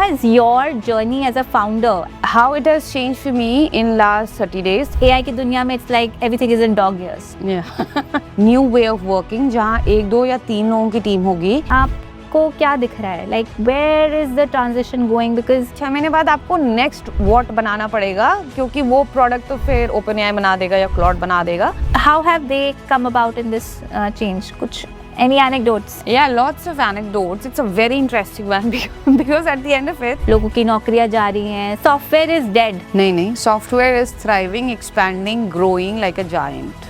has your journey as a founder? How it has changed for me in last 30 days. AI की दुनिया में it's like everything is in dog years. Yeah. New way of working जहाँ 1, 2 या 3 लोगों की team होगी. आपको क्या दिख रहा है? Like where is the transition going? Because 6 महीने बाद आपको next what बनाना पड़ेगा क्योंकि वो product तो फिर OpenAI बना देगा या Claude बना देगा. How have they come about in this change? कुछ any anecdotes? Yeah, lots of anecdotes. It's a very interesting one because at the end of it, लोगों की नौकरियां जा रही हैं. Software is dead. नहीं, software is thriving, expanding, growing like a giant.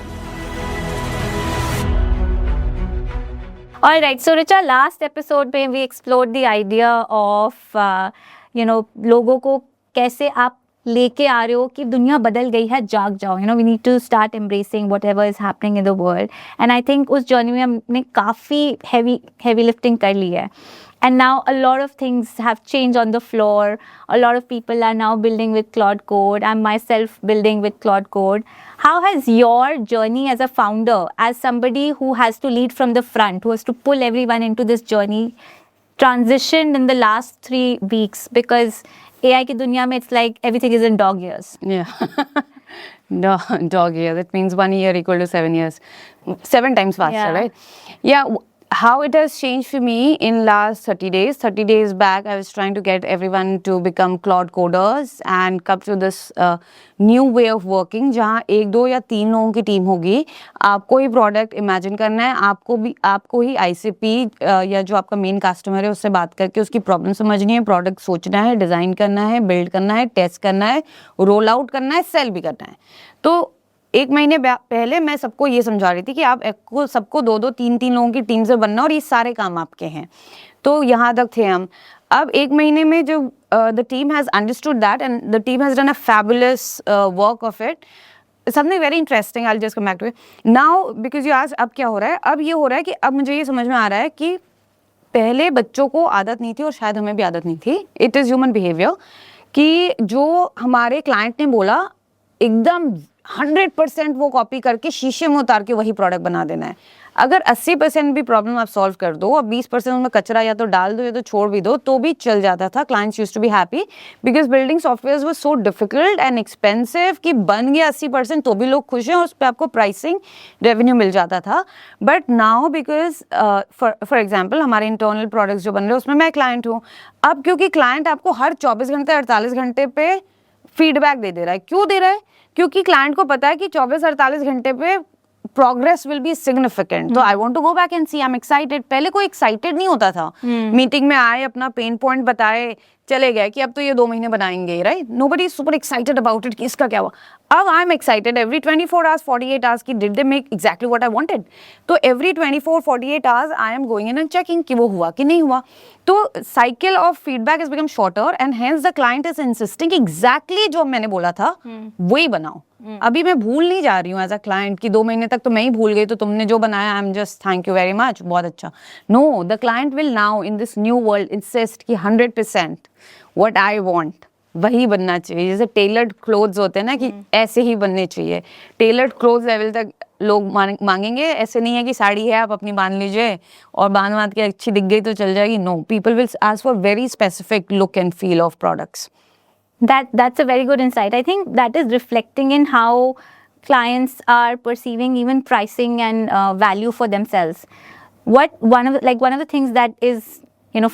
Alright, so Richa, last episode में we explored the idea of लोगों को कैसे आप लेके आ रहे हो कि दुनिया बदल गई है, जाग जाओ. We need to start embracing whatever is happening in the world. And I think उस journey में हमने काफ़ी heavy lifting कर ली है. And now a lot of things have changed on the floor. A lot of people are now building with Claude Code. I'm myself building with Claude Code. How has your journey as a founder, as somebody who has to lead from the front, who has to pull everyone into this journey, transitioned in the last 3 weeks? Because AI की दुनिया में it's like everything is in dog years. Yeah. Dog year. That means 1 year equal to 7 years. 7 times faster, right? Yeah. How it has changed for me in last 30 days. 30 days back, I was trying to get everyone to become Claude coders and come to this new way of working जहाँ 1, 2 या 3 लोगों की team होगी. आपको ही product imagine करना है, आपको ही ICP या जो आपका मेन कस्टमर है उससे बात करके उसकी प्रॉब्लम समझनी है, प्रोडक्ट सोचना है, डिज़ाइन करना है, बिल्ड करना है, टेस्ट करना है, रोल आउट करना है, सेल भी करना है. तो 1 महीने पहले मैं सबको ये समझा रही थी कि आप सबको 2-2, 3-3 लोगों की टीम से बनना और ये सारे काम आपके हैं. तो यहाँ तक थे हम. अब 1 महीने में जो the team has understood that and the team has done a fabulous work of it. Something very interesting, I'll just come back to it. Now, because you asked, अब क्या हो रहा है? अब ये हो रहा है कि अब मुझे ये समझ में आ रहा है कि पहले बच्चों को आदत नहीं थी और शायद हमें भी आदत नहीं थी. It is human behavior कि जो हमारे क्लाइंट ने बोला एकदम 100% वो कॉपी करके शीशे में उतार के वही प्रोडक्ट बना देना है. अगर 80% भी प्रॉब्लम आप सॉल्व कर दो और 20% उनमें कचरा या तो डाल दो या तो छोड़ भी दो तो भी चल जाता था. Clients used to be happy because building software was so difficult and expensive कि बन गया 80% तो भी लोग खुश हैं, उस पर आपको प्राइसिंग रेवेन्यू मिल जाता था. But now because for example हमारे इंटरनल प्रोडक्ट्स जो बन रहे हैं उसमें मैं क्लाइंट हूँ. अब क्योंकि क्लाइंट आपको हर 24 घंटे 48 घंटे पे फीडबैक दे रहा है. क्यों दे रहा है? क्योंकि क्लाइंट को पता है कि 24-48 घंटे पे प्रोग्रेस विल बी सिग्निफिकेंट. तो I want to go back and see, I am excited. पहले कोई एक्साइटेड नहीं होता था. मीटिंग में आए, अपना पेन पॉइंट बताए, चले गए कि अब तो ये 2 महीने बनाएंगे, right? Nobody is super excited about it कि इसका क्या हुआ. अब I am excited every 24 hours 48 hours की did they make exactly what I wanted. तो every 24-48 hours I am going in and checking कि वो हुआ कि नहीं हुआ. तो cycle of feedback is become shorter and hence the client is insisting exactly जो मैंने बोला था वही बनाओ. अभी मैं भूल नहीं जा रही हूँ एज अ क्लाइंट कि 2 महीने तक तो मैं ही भूल गई तो तुमने जो बनाया I am just thank you very much, बहुत अच्छा. No, the client will now in this new world insist कि 100% व्हाट आई वांट वही बनना चाहिए. जैसे टेलर्ड क्लोथ्स होते हैं ना कि ऐसे ही बनने चाहिए. टेलर्ड क्लोथ्स लेवल तक लोग मांगेंगे. ऐसे नहीं है कि साड़ी है आप अपनी बांध लीजिए और बांध के अच्छी दिख गई तो चल जाएगी. No, people will ask for very specific look and feel of products. That's a very good insight. I think that is reflecting in how clients are perceiving even pricing and value for themselves. One of the things that is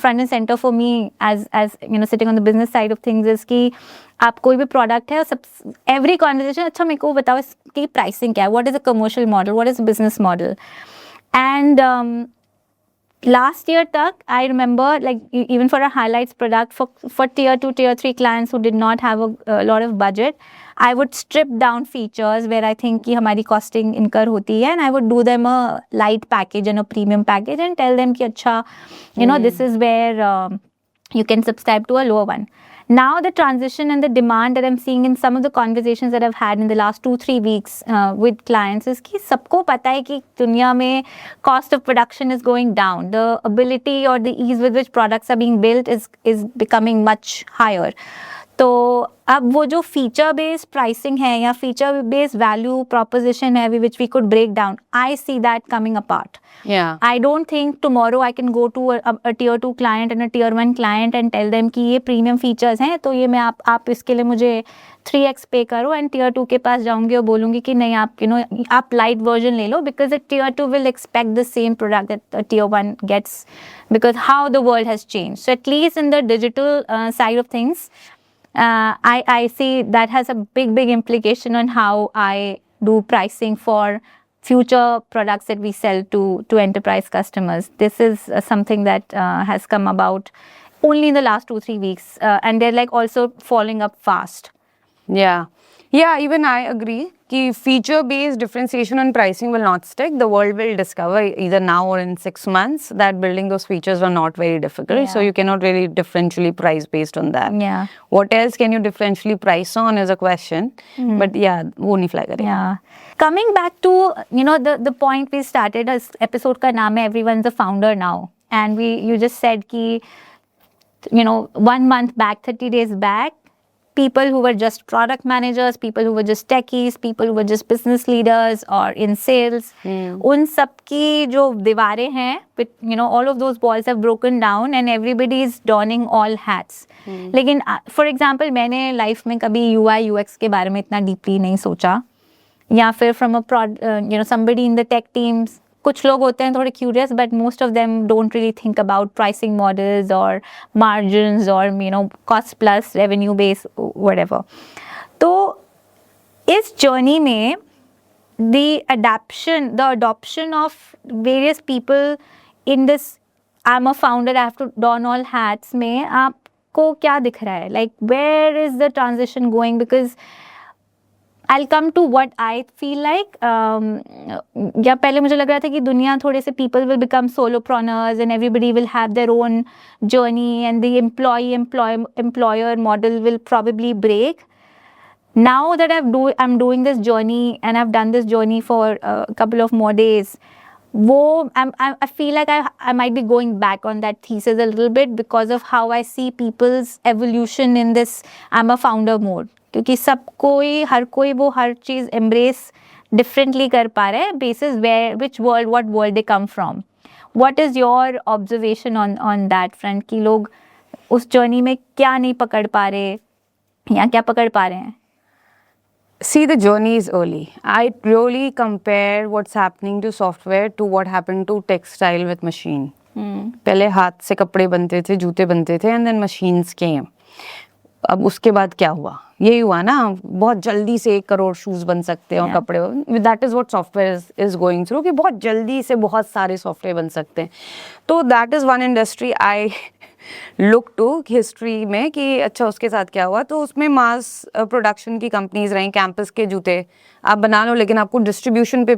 front and center for me as sitting on the business side of things is कि आप कोई भी product है every conversation अच्छा मेरे को बताओ इसकी pricing क्या है, what is the commercial model, what is the business model. And last year tak I remember like even for a highlights product for tier 2 tier 3 clients who did not have a lot of budget, I would strip down features where I think कि हमारी costing incur होती है and I would do them a light package and a premium package and tell them कि अच्छा this is where you can subscribe to a lower one. Now the transition and the demand that I'm seeing in some of the conversations that I've had in the last 2-3 weeks with clients is कि सबको पता है कि दुनिया में cost of production is going down. The ability or the ease with which products are being built is becoming much higher. So अब वो जो फीचर बेस्ड प्राइसिंग है या फीचर बेस्ड वैल्यू प्रोपोजिशन है which we could break down, I see that coming apart. Yeah. I don't think tomorrow I can go to a tier 2 client and a tier 1 client and tell them कि ये premium features हैं तो ये मैं आप इसके लिए मुझे 3x पे करो, एंड टियर 2 के पास जाऊंगी और बोलूंगी कि नहीं आप आप लाइट वर्जन ले लो, because tier 2 will expect the same product that tier 1 gets, because how the world has change. So at least in the digital side of things, I see that has a big implication on how I do pricing for future products that we sell to enterprise customers. This is something that has come about only in the last 2-3 weeks, and they're like also following up fast. Yeah. Yeah, even I agree कि feature-based differentiation on pricing will not stick. The world will discover either now or in 6 months that building those features were not very difficult. Yeah. So you cannot really differentially price based on that. Yeah. What else can you differentially price on is a question. But yeah, वो नहीं fly करेगा. Yeah. Coming back to the point we started, as episode का नाम है Everyone's a Founder Now, and you just said कि 1 month back, 30 days back, people who were just product managers, people who were just techies, people who were just business leaders or in sales, उन सब की जो दीवारें हैं, all of those walls have broken down and everybody is donning all hats. लेकिन for example मैंने life में कभी UI UX के बारे में इतना डीपली नहीं सोचा, या फिर from a somebody in the tech teams. कुछ लोग होते हैं थोड़े curious, but most of them don't really think about pricing models or margins or cost plus revenue base whatever. तो इस journey में the adoption of various people in this I'm a founder, I have to don all hats में आपको क्या दिख रहा है? Like where is the transition going? Because I'll come to what I feel like. या पहले मुझे लग रहा था कि दुनिया थोड़े से people will become solopreneurs and everybody will have their own journey and the employer model will probably break. Now that I'm doing this journey and I've done this journey for a couple of more days, I feel like I might be going back on that thesis a little bit because of how I see people's evolution in this I'm a founder mode. क्योंकि हर कोई वो हर चीज़ embrace differently कर पा रहा है basis what world they come from. What is your observation on that front कि लोग उस journey में क्या नहीं पकड़ पा रहे या क्या पकड़ पा रहे हैं? See, the journey is early. I really compare what's happening to software to what happened to textile with machine. पहले हाथ से कपड़े बनते थे, जूते बनते थे, and then machines came. अब उसके बाद क्या हुआ? यही हुआ ना, बहुत जल्दी से 1 करोड़ शूज बन सकते हैं और कपड़े. That is what software is going through, कि बहुत जल्दी से बहुत सारे सॉफ्टवेयर बन सकते हैं. तो that is one industry I look to history में कि अच्छा उसके साथ क्या हुआ. तो उसमें मास प्रोडक्शन की कंपनीज रहीं. कैंपस के जूते आप बना लो, लेकिन आपको डिस्ट्रीब्यूशन पे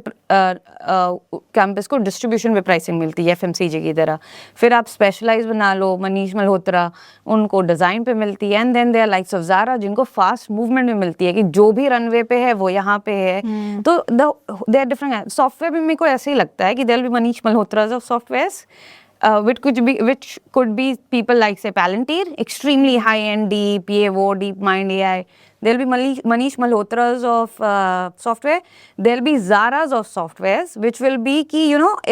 कैंपस को डिस्ट्रीब्यूशन पे प्राइसिंग मिलती है FMCG की तरह. फिर आप स्पेशलाइज बना लो, मनीष मल्होत्रा, उनको डिज़ाइन पे मिलती है. And then they are likes of Zara, जिनको फास्ट मूवमेंट में मिलती है कि जो भी रनवे पे है वो यहाँ पे है. तो दे आर डिफरेंट. सॉफ्टवेयर भी मेरे को ऐसे ही लगता है कि there will be Manish Malhotras of softwares. Which could be people like say Palantir, extremely high-end deep, DeepMind AI. There'll be Manish Malhotras of software. There'll be Zaras of softwares, which will be कि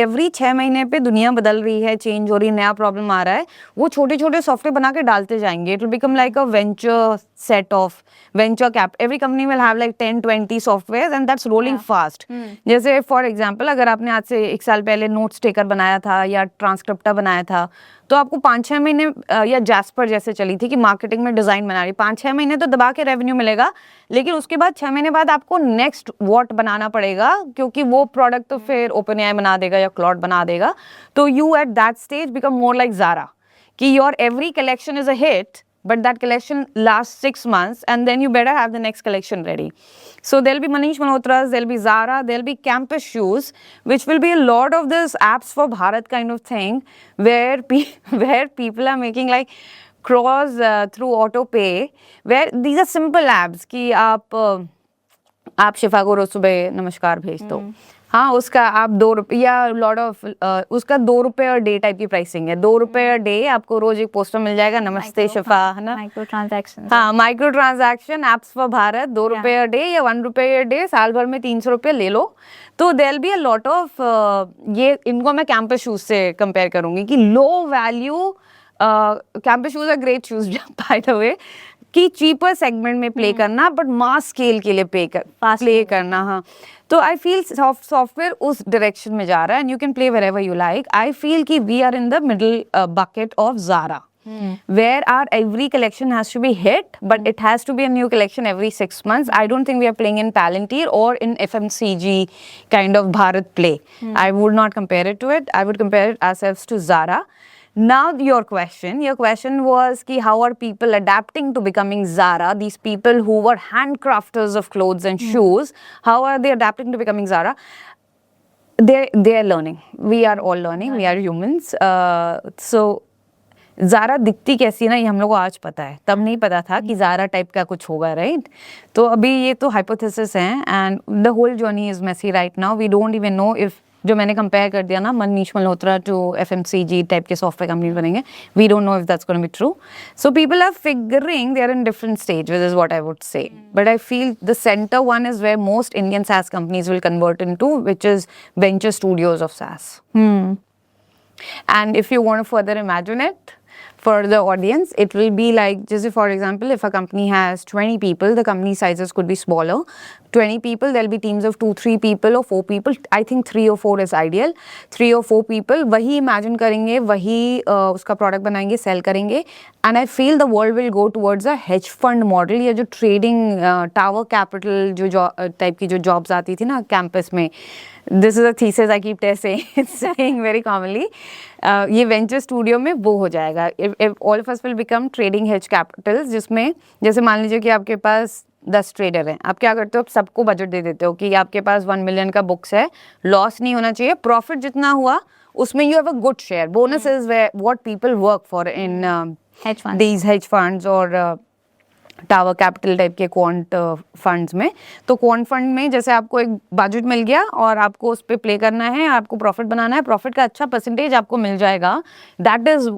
every 6 महीने पे दुनिया बदल रही है, change हो रही है, नया problem आ रहा है. वो छोटे-छोटे software बना के डालते जाएंगे. It will become like a venture set of venture cap. Every company will have like 10-20 softwares and that's rolling fast. जैसे for example, अगर आपने आज से 1 साल पहले notes taker बनाया था या transcripta बनाया था, तो आपको 5-6 महीने या जैस्पर जैसे चली थी कि मार्केटिंग में डिज़ाइन बना रही, 5-6 महीने तो दबा के रेवेन्यू मिलेगा, लेकिन उसके बाद 6 महीने बाद आपको नेक्स्ट वॉट बनाना पड़ेगा, क्योंकि वो प्रोडक्ट तो फिर ओपन एआई बना देगा या क्लाउड बना देगा. तो you at that stage become more like Zara कि your every collection is a hit, but that collection lasts 6 months and then you better have the next collection ready. So there'll be Manish Malhotras, there'll be Zara, there'll be campus shoes, which will be a lot of this apps for Bharat kind of thing, where people are making like cross through auto pay, where these are simple apps कि आप शिफा को रोज सुबह नमस्कार भेज दो. हाँ, उसका आप 2 रुपये या लॉट ऑफ उसका 2 रुपये और डे टाइप की प्राइसिंग है। 2 रुपये और डे आपको रोज एक पोस्टर मिल जाएगा, नमस्ते शिफा, है ना? Micro transaction. हाँ, micro transaction apps for Bharat, 2 रुपये अ डे या 1 रुपये अ डे, साल भर में 300 रुपये ले लो। तो there be a lot of ये इनको मैं कैंपस शूज से कंपेयर करूंगी कि low value Campus shoes are great shoes by the way, कि चीपर सेगमेंट में प्ले करना बट मास स्केल के लिए प्ले करना। हाँ, तो आई फील सॉफ्टवेयर उस डायरेक्शन में जा रहा है and you can play wherever you like. I feel कि we are in the middle bucket of Zara, where our every collection has to be hit, but it has to be a new collection every 6 months. I don't think we are playing in Palantir or in FMCG kind of Bharat play. I would not compare it to it. I would compare ourselves to Zara. Now your question was ki how are people adapting to becoming Zara? These people who were handcrafters of clothes and shoes, how are they adapting to becoming Zara? They are learning. We are all learning. We are humans. So Zara दिखती कैसी है ना, ये हम लोग को आज पता है, तब नहीं पता था कि ज़ारा टाइप का कुछ होगा, राइट? तो अभी ये तो हाइपोथेसिस है and the whole journey is messy right now. We don't even know if, जो मैंने कंपेयर कर दिया ना Manish Malhotra to FMCG type के सॉफ्टवेयर कंपनी बनेंगे, we don't know if that's gonna be true. So people are figuring, they are in different stage, which is what I would say, but I feel the centre one is where most Indian SaaS companies will convert into, which is venture studios of SaaS। And if you want to further imagine it for the audience, it will be like, just for example, if a company has 20 people, the company sizes could be smaller. 20 people, there'll be teams of 2-3 people or 4 people. I think 3 or 4 is ideal. 3 or 4 people, वही imagine करेंगे, वही उसका product बनाएंगे, sell करेंगे. And I feel the world will go towards a hedge fund model, या जो trading tower capital जो type की जो jobs आती थी ना campus में. This is a thesis I keep saying very commonly. ये venture studio में वो हो जाएगा. If all of us will become trading hedge capitals, जिसमें जैसे मान लीजिए कि आपके पास 10 ट्रेडर हैं, आप क्या करते हो, आप सबको बजट दे देते हो कि आपके पास 1 मिलियन का बुक्स है, लॉस नहीं होना चाहिए, प्रॉफिट जितना हुआ उसमें you have a good share, bonus is what people work for in these hedge funds और टावर कैपिटल टाइप के क्वांट फंड्स में। तो क्वांट फंड में जैसे आपको एक बजट मिल गया और आपको उस पर प्ले करना है, आपको प्रॉफिट बनाना है, प्रॉफिट का अच्छा परसेंटेज आपको मिल जाएगा। That is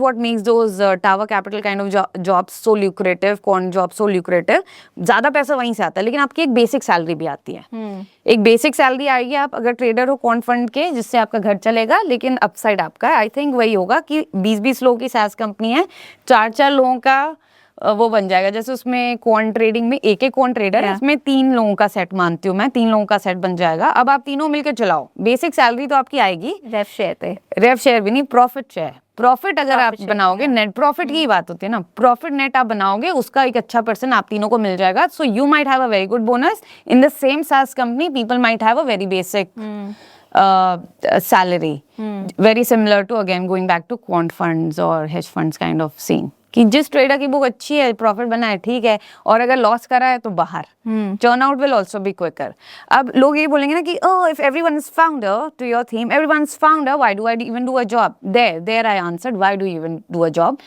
what makes those tower capital kind of jobs so lucrative, quant job so lucrative. ज़्यादा पैसा वहीं से आता है, लेकिन आपकी एक बेसिक सैलरी भी आती है। एक बेसिक सैलरी आएगी आप अगर ट्रेडर हो क्वांट फंड के, जिससे आपका घर चलेगा, लेकिन अपसाइड आपका आई थिंक वही होगा कि 20-20 लोगों की SaaS कंपनी है, 4-4 लोगों का वो बन जाएगा। जैसे उसमें क्वांट ट्रेडिंग में एक क्वांट ट्रेडर है, उसमें 3 लोगों का सेट मानती हूँ मैं, 3 लोगों का सेट बन जाएगा। अब आप तीनों मिलकर चलाओ, बेसिक सैलरी तो आपकी आएगी, रेव शेयर भी नहीं, प्रॉफिट शेयर। प्रॉफिट अगर आप बनाओगे, नेट प्रॉफिट की बात होती है ना, प्रॉफिट नेट आप बनाओगे, उसका एक अच्छा परसेंट आप तीनों को मिल जाएगा। So you might have a very good bonus in the same SaaS company, people might have a very basic salary, very similar to again going back to quant funds or hedge funds kind of scene, कि जिस trader की book अच्छी है, profit बना है, ठीक है, और अगर लॉस करा है तो बाहर, turn out will also be quicker. अब लोग ये बोलेंगे ना कि oh if everyone is founder, to your theme, everyone is founder, why do I even do a job? There I answered, why do you even do a job?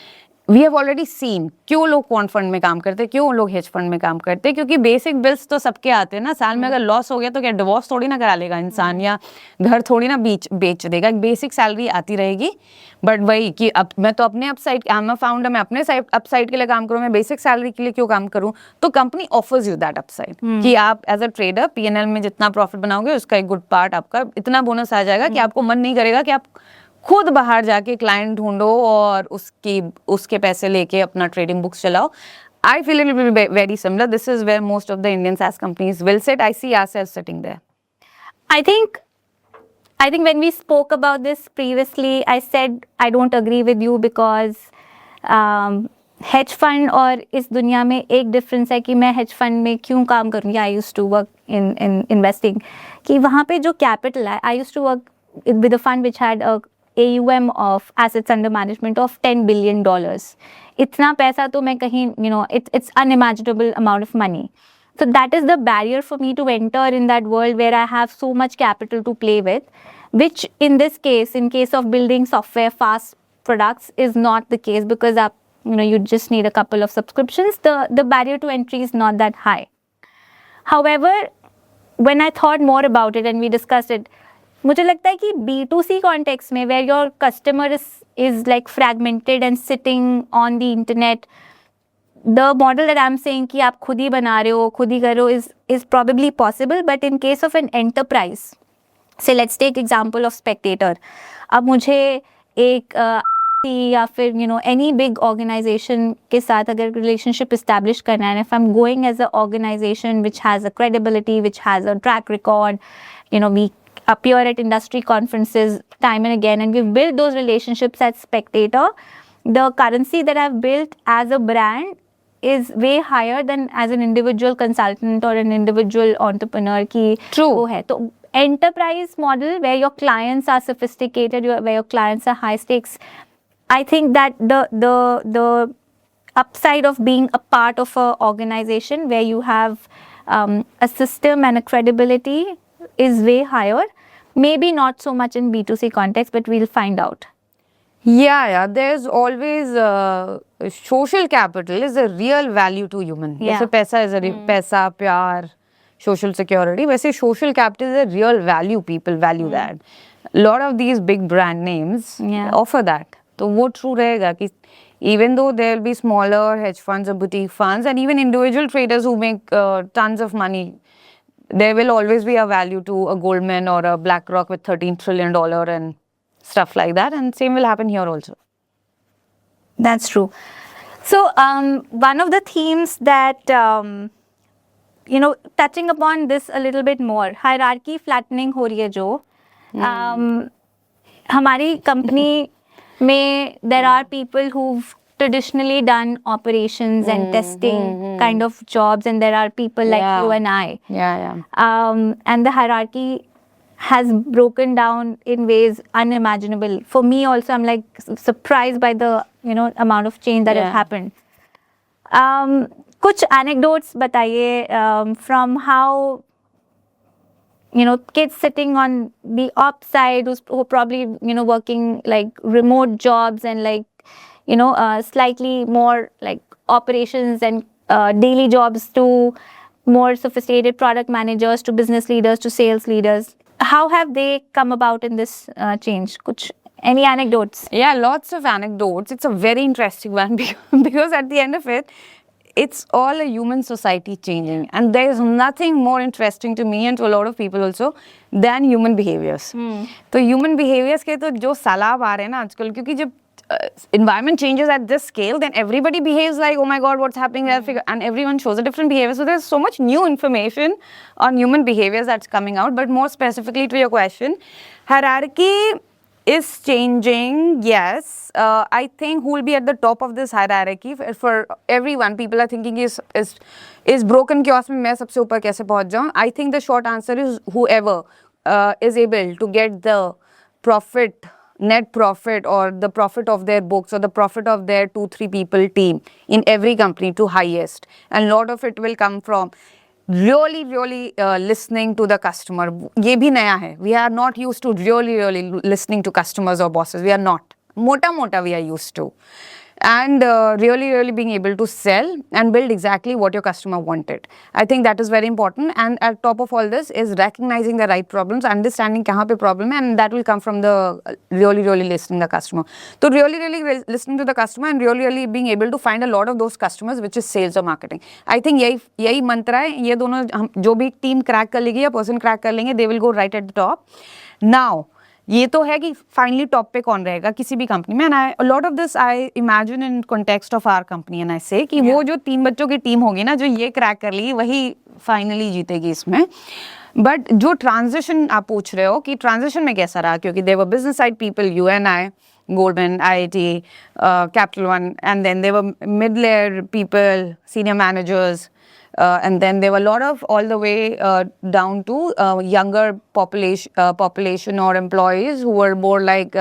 We have already seen क्यों लोग quant fund में काम करते हैं, क्यों लोग hedge fund में काम करते हैं, क्योंकि बेसिक बिल्स तो सबके आते हैं ना। साल में अगर लॉस हो गया तो क्या डिवोर्स थोड़ी ना करा लेगा इंसान, या घर थोड़ी ना बेच देगा, एक बेसिक सैलरी आती रहेगी। बट वही कि अब मैं तो अपने upside, I am a founder, मैं अपने अपसाइड के लिए काम करूँ, मैं बेसिक सैलरी के लिए क्यों काम करूँ? तो company offers you that upside कि आप एज अ ट्रेडर P&L में जितना प्रॉफिट बनाओगे उसका एक गुड पार्ट आपका इतना बोनस आ जाएगा कि आपको मन नहीं करेगा कि आप खुद बाहर जाके क्लाइंट ढूंढो और उसके पैसे लेके अपना ट्रेडिंग बुक्स चलाओ। I feel it will be very similar. This is where most of the Indian SaaS companies will sit. I see ourselves sitting there. I think when we spoke about this previously, I said I don't agree with you because hedge fund और इस दुनिया में एक difference है कि मैं hedge fund में क्यों काम करूँगी। I used to work in investing, कि वहाँ पे जो capital है, I used to work with a fund which had a AUM of assets under management of $10 billion. इतना पैसा तो मैं कहीं, it's unimaginable amount of money. So that is the barrier for me to enter in that world where I have so much capital to play with, which in this case, in case of building software fast products, is not the case because you just need a couple of subscriptions. The barrier to entry is not that high. However, when I thought more about it and we discussed it, मुझे लगता है कि B2C context में where your customer is like fragmented and sitting on the internet, the model that I'm saying कि आप खुद ही बना रहे हो, खुद ही कर रहे हो is probably possible, but in case of an enterprise, say let's take example of Spectator. अब मुझे एक या फिर any big organization के साथ अगर relationship establish करना है, if I'm going as an organization which has a credibility, which has a track record, we appear at industry conferences time and again, and we've built those relationships at Spectator, the currency that I've built as a brand is way higher than as an individual consultant or an individual entrepreneur की वो है. तो enterprise model where your clients are sophisticated, where your clients are high stakes, I think that the upside of being a part of an organization where you have a system and a credibility is way higher. Maybe not so much in B2C context, but we'll find out. Yeah. There's always social capital is a real value to human. Yeah. जैसे पैसा is a पैसा, प्यार, social security. वैसे social capital is a real value. People value that. A lot of these big brand names offer that. तो वो true रहेगा कि even though there will be smaller hedge funds or boutique funds and even individual traders who make tons of money, there will always be a value to a Goldman or a BlackRock with $13 trillion and stuff like that, and same will happen here also. That's true. So one of the themes that touching upon this a little bit more, hierarchy flattening हो रही है जो हमारी company में there are people who've traditionally done operations and testing kind of jobs, and there are people like you and I. And the hierarchy has broken down in ways unimaginable. For me also, I'm like surprised by the amount of change that has happened. कुछ anecdotes बताइए from how kids sitting on the op side who probably working like remote jobs and like slightly more like operations and daily jobs to more sophisticated product managers to business leaders to sales leaders. How have they come about in this change? Any anecdotes? Yeah, lots of anecdotes. It's a very interesting one because at the end of it, it's all a human society changing, and there is nothing more interesting to me and to a lot of people also than human behaviors. तो human behaviors के तो जो सलाब आ रहे हैं ना आजकल, क्योंकि जब environment changes at this scale, then everybody behaves like, oh my god, what's happening there, and everyone shows a different behavior. So there's so much new information on human behaviors that's coming out. But more specifically to your question, hierarchy is changing, yes. I think who will be at the top of this hierarchy for everyone, people are thinking is broken chaos में मैं सबसे ऊपर कैसे पहुंच जाऊं. I think the short answer is whoever is able to get the profit, net profit, or the profit of their books or the profit of their 2-3 people team in every company to highest, and a lot of it will come from really listening to the customer. ये भी नया है. We are not used to really listening to customers or bosses. We are not. Mota we are used to. And really being able to sell and build exactly what your customer wanted. I think that is very important. And at top of all this is recognizing the right problems, understanding kahan pe problem hai, and that will come from the really listening to the customer. So really listening to the customer and really being able to find a lot of those customers, which is sales or marketing. I think यही मंत्र है. ये दोनों जो भी team crack कर लेगी या person crack कर लेंगे, they will go right at the top. Now, ये तो है कि फाइनली टॉप पे कौन रहेगा किसी भी कंपनी में. And a lot of this I imagine in context of our company, and I say कि वो जो 3 बच्चों की टीम होगी ना जो ये क्रैक कर ली वही फाइनली जीतेगी इसमें. बट जो ट्रांजिशन आप पूछ रहे हो कि ट्रांजिशन में कैसा रहा, क्योंकि they were business side people, you and I, Goldman, IIT, Capital One, and then there were mid-layer people, senior managers, and then there were a lot of all the way down to younger population or employees who were more like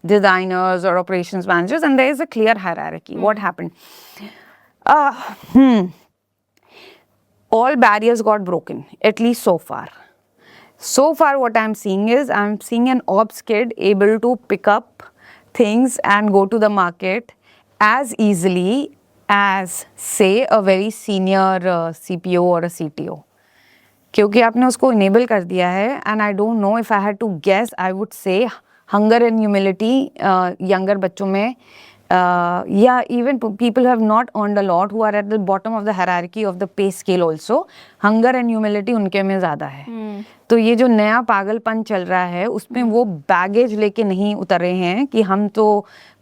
designers or operations managers, and there is a clear hierarchy. What happened? All barriers got broken, at least so far. So far what I'm seeing is I'm seeing an ops kid able to pick up things and go to the market as easily as say a very senior CPO or a CTO. क्योंकि आपने उसको enable कर दिया है. And I don't know, if I had to guess, I would say hunger and humility younger बच्चों में, या even people who have not earned a lot, who are at the bottom of the hierarchy of the pay scale also, hunger and humility उनके में ज़्यादा है. तो ये जो नया पागलपन चल रहा है उसमें वो बैगेज लेके नहीं उतरे हैं कि हम तो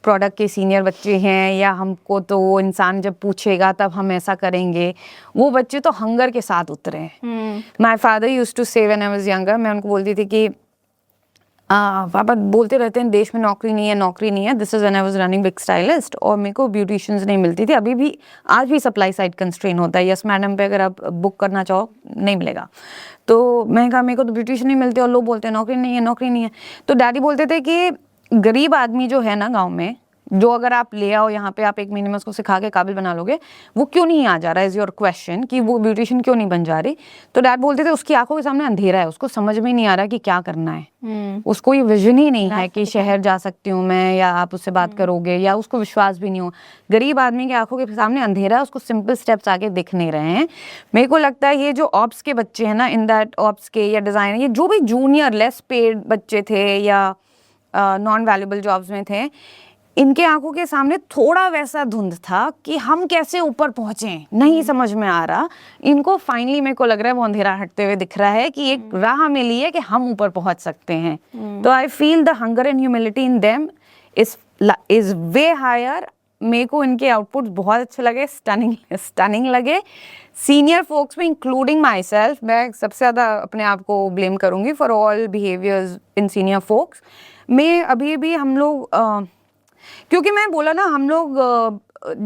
प्रोडक्ट के सीनियर बच्चे हैं, या हमको तो वो इंसान जब पूछेगा तब हम ऐसा करेंगे. वो बच्चे तो हंगर के साथ उतरे हैं. माई फादर यूज्ड टू से व्हेन आई वाज यंगर, मैं उनको बोलती थी कि पापा बोलते रहते हैं देश में नौकरी नहीं है, नौकरी नहीं है. This is when I was running big stylist, और मेरे को ब्यूटिशियंस नहीं मिलती थी. अभी भी, आज भी सप्लाई साइड कंस्ट्रेन होता है. यस मैडम पे अगर आप बुक करना चाहो नहीं मिलेगा. तो मैं कहा मेरे को तो ब्यूटिशियन नहीं मिलते, और लोग बोलते हैं नौकरी नहीं है, नौकरी नहीं है. तो डैडी बोलते थे कि गरीब आदमी जो है ना गाँव में, जो अगर आप ले आओ यहाँ पे, आप 1 महीने में उसको सिखा के काबिल बना लोगे, वो क्यों नहीं आ जा रहा है, इज योर क्वेश्चन, कि वो ब्यूटिशियन क्यों नहीं बन जा रही. तो डैड बोलते थे उसकी आंखों के सामने अंधेरा है, उसको समझ में नहीं आ रहा कि क्या करना है. उसको ये विजन ही नहीं है कि शहर जा सकती हूँ मैं, या आप उससे बात करोगे, या उसको विश्वास भी नहीं हो. गरीब आदमी की आंखों के सामने अंधेरा है, उसको सिंपल स्टेप्स आगे दिख नहीं रहे हैं. मेरे को लगता है ये जो ऑप्स के बच्चे हैं ना, इन दैट ऑप्स के या डिजाइनर, ये जो भी जूनियर लेस पेड बच्चे थे या नॉन वैल्यूएबल जॉब्स में थे, इनके आंखों के सामने थोड़ा वैसा धुंध था कि हम कैसे ऊपर पहुंचे, नहीं समझ में आ रहा. इनको फाइनली मेरे को लग रहा है वो अंधेरा हटते हुए दिख रहा है कि एक राह मिली है कि हम ऊपर पहुंच सकते हैं. तो I feel the hunger and humility in them is way higher. मेरे को इनके आउटपुट बहुत अच्छे लगे, स्टनिंग लगे. सीनियर फोक्स में इंक्लूडिंग माई सेल्फ, मैं सबसे ज़्यादा अपने आप को ब्लेम करूँगी for all behaviours in senior folks. मैं अभी भी हम लोग क्योंकि मैं बोला ना, हम लोग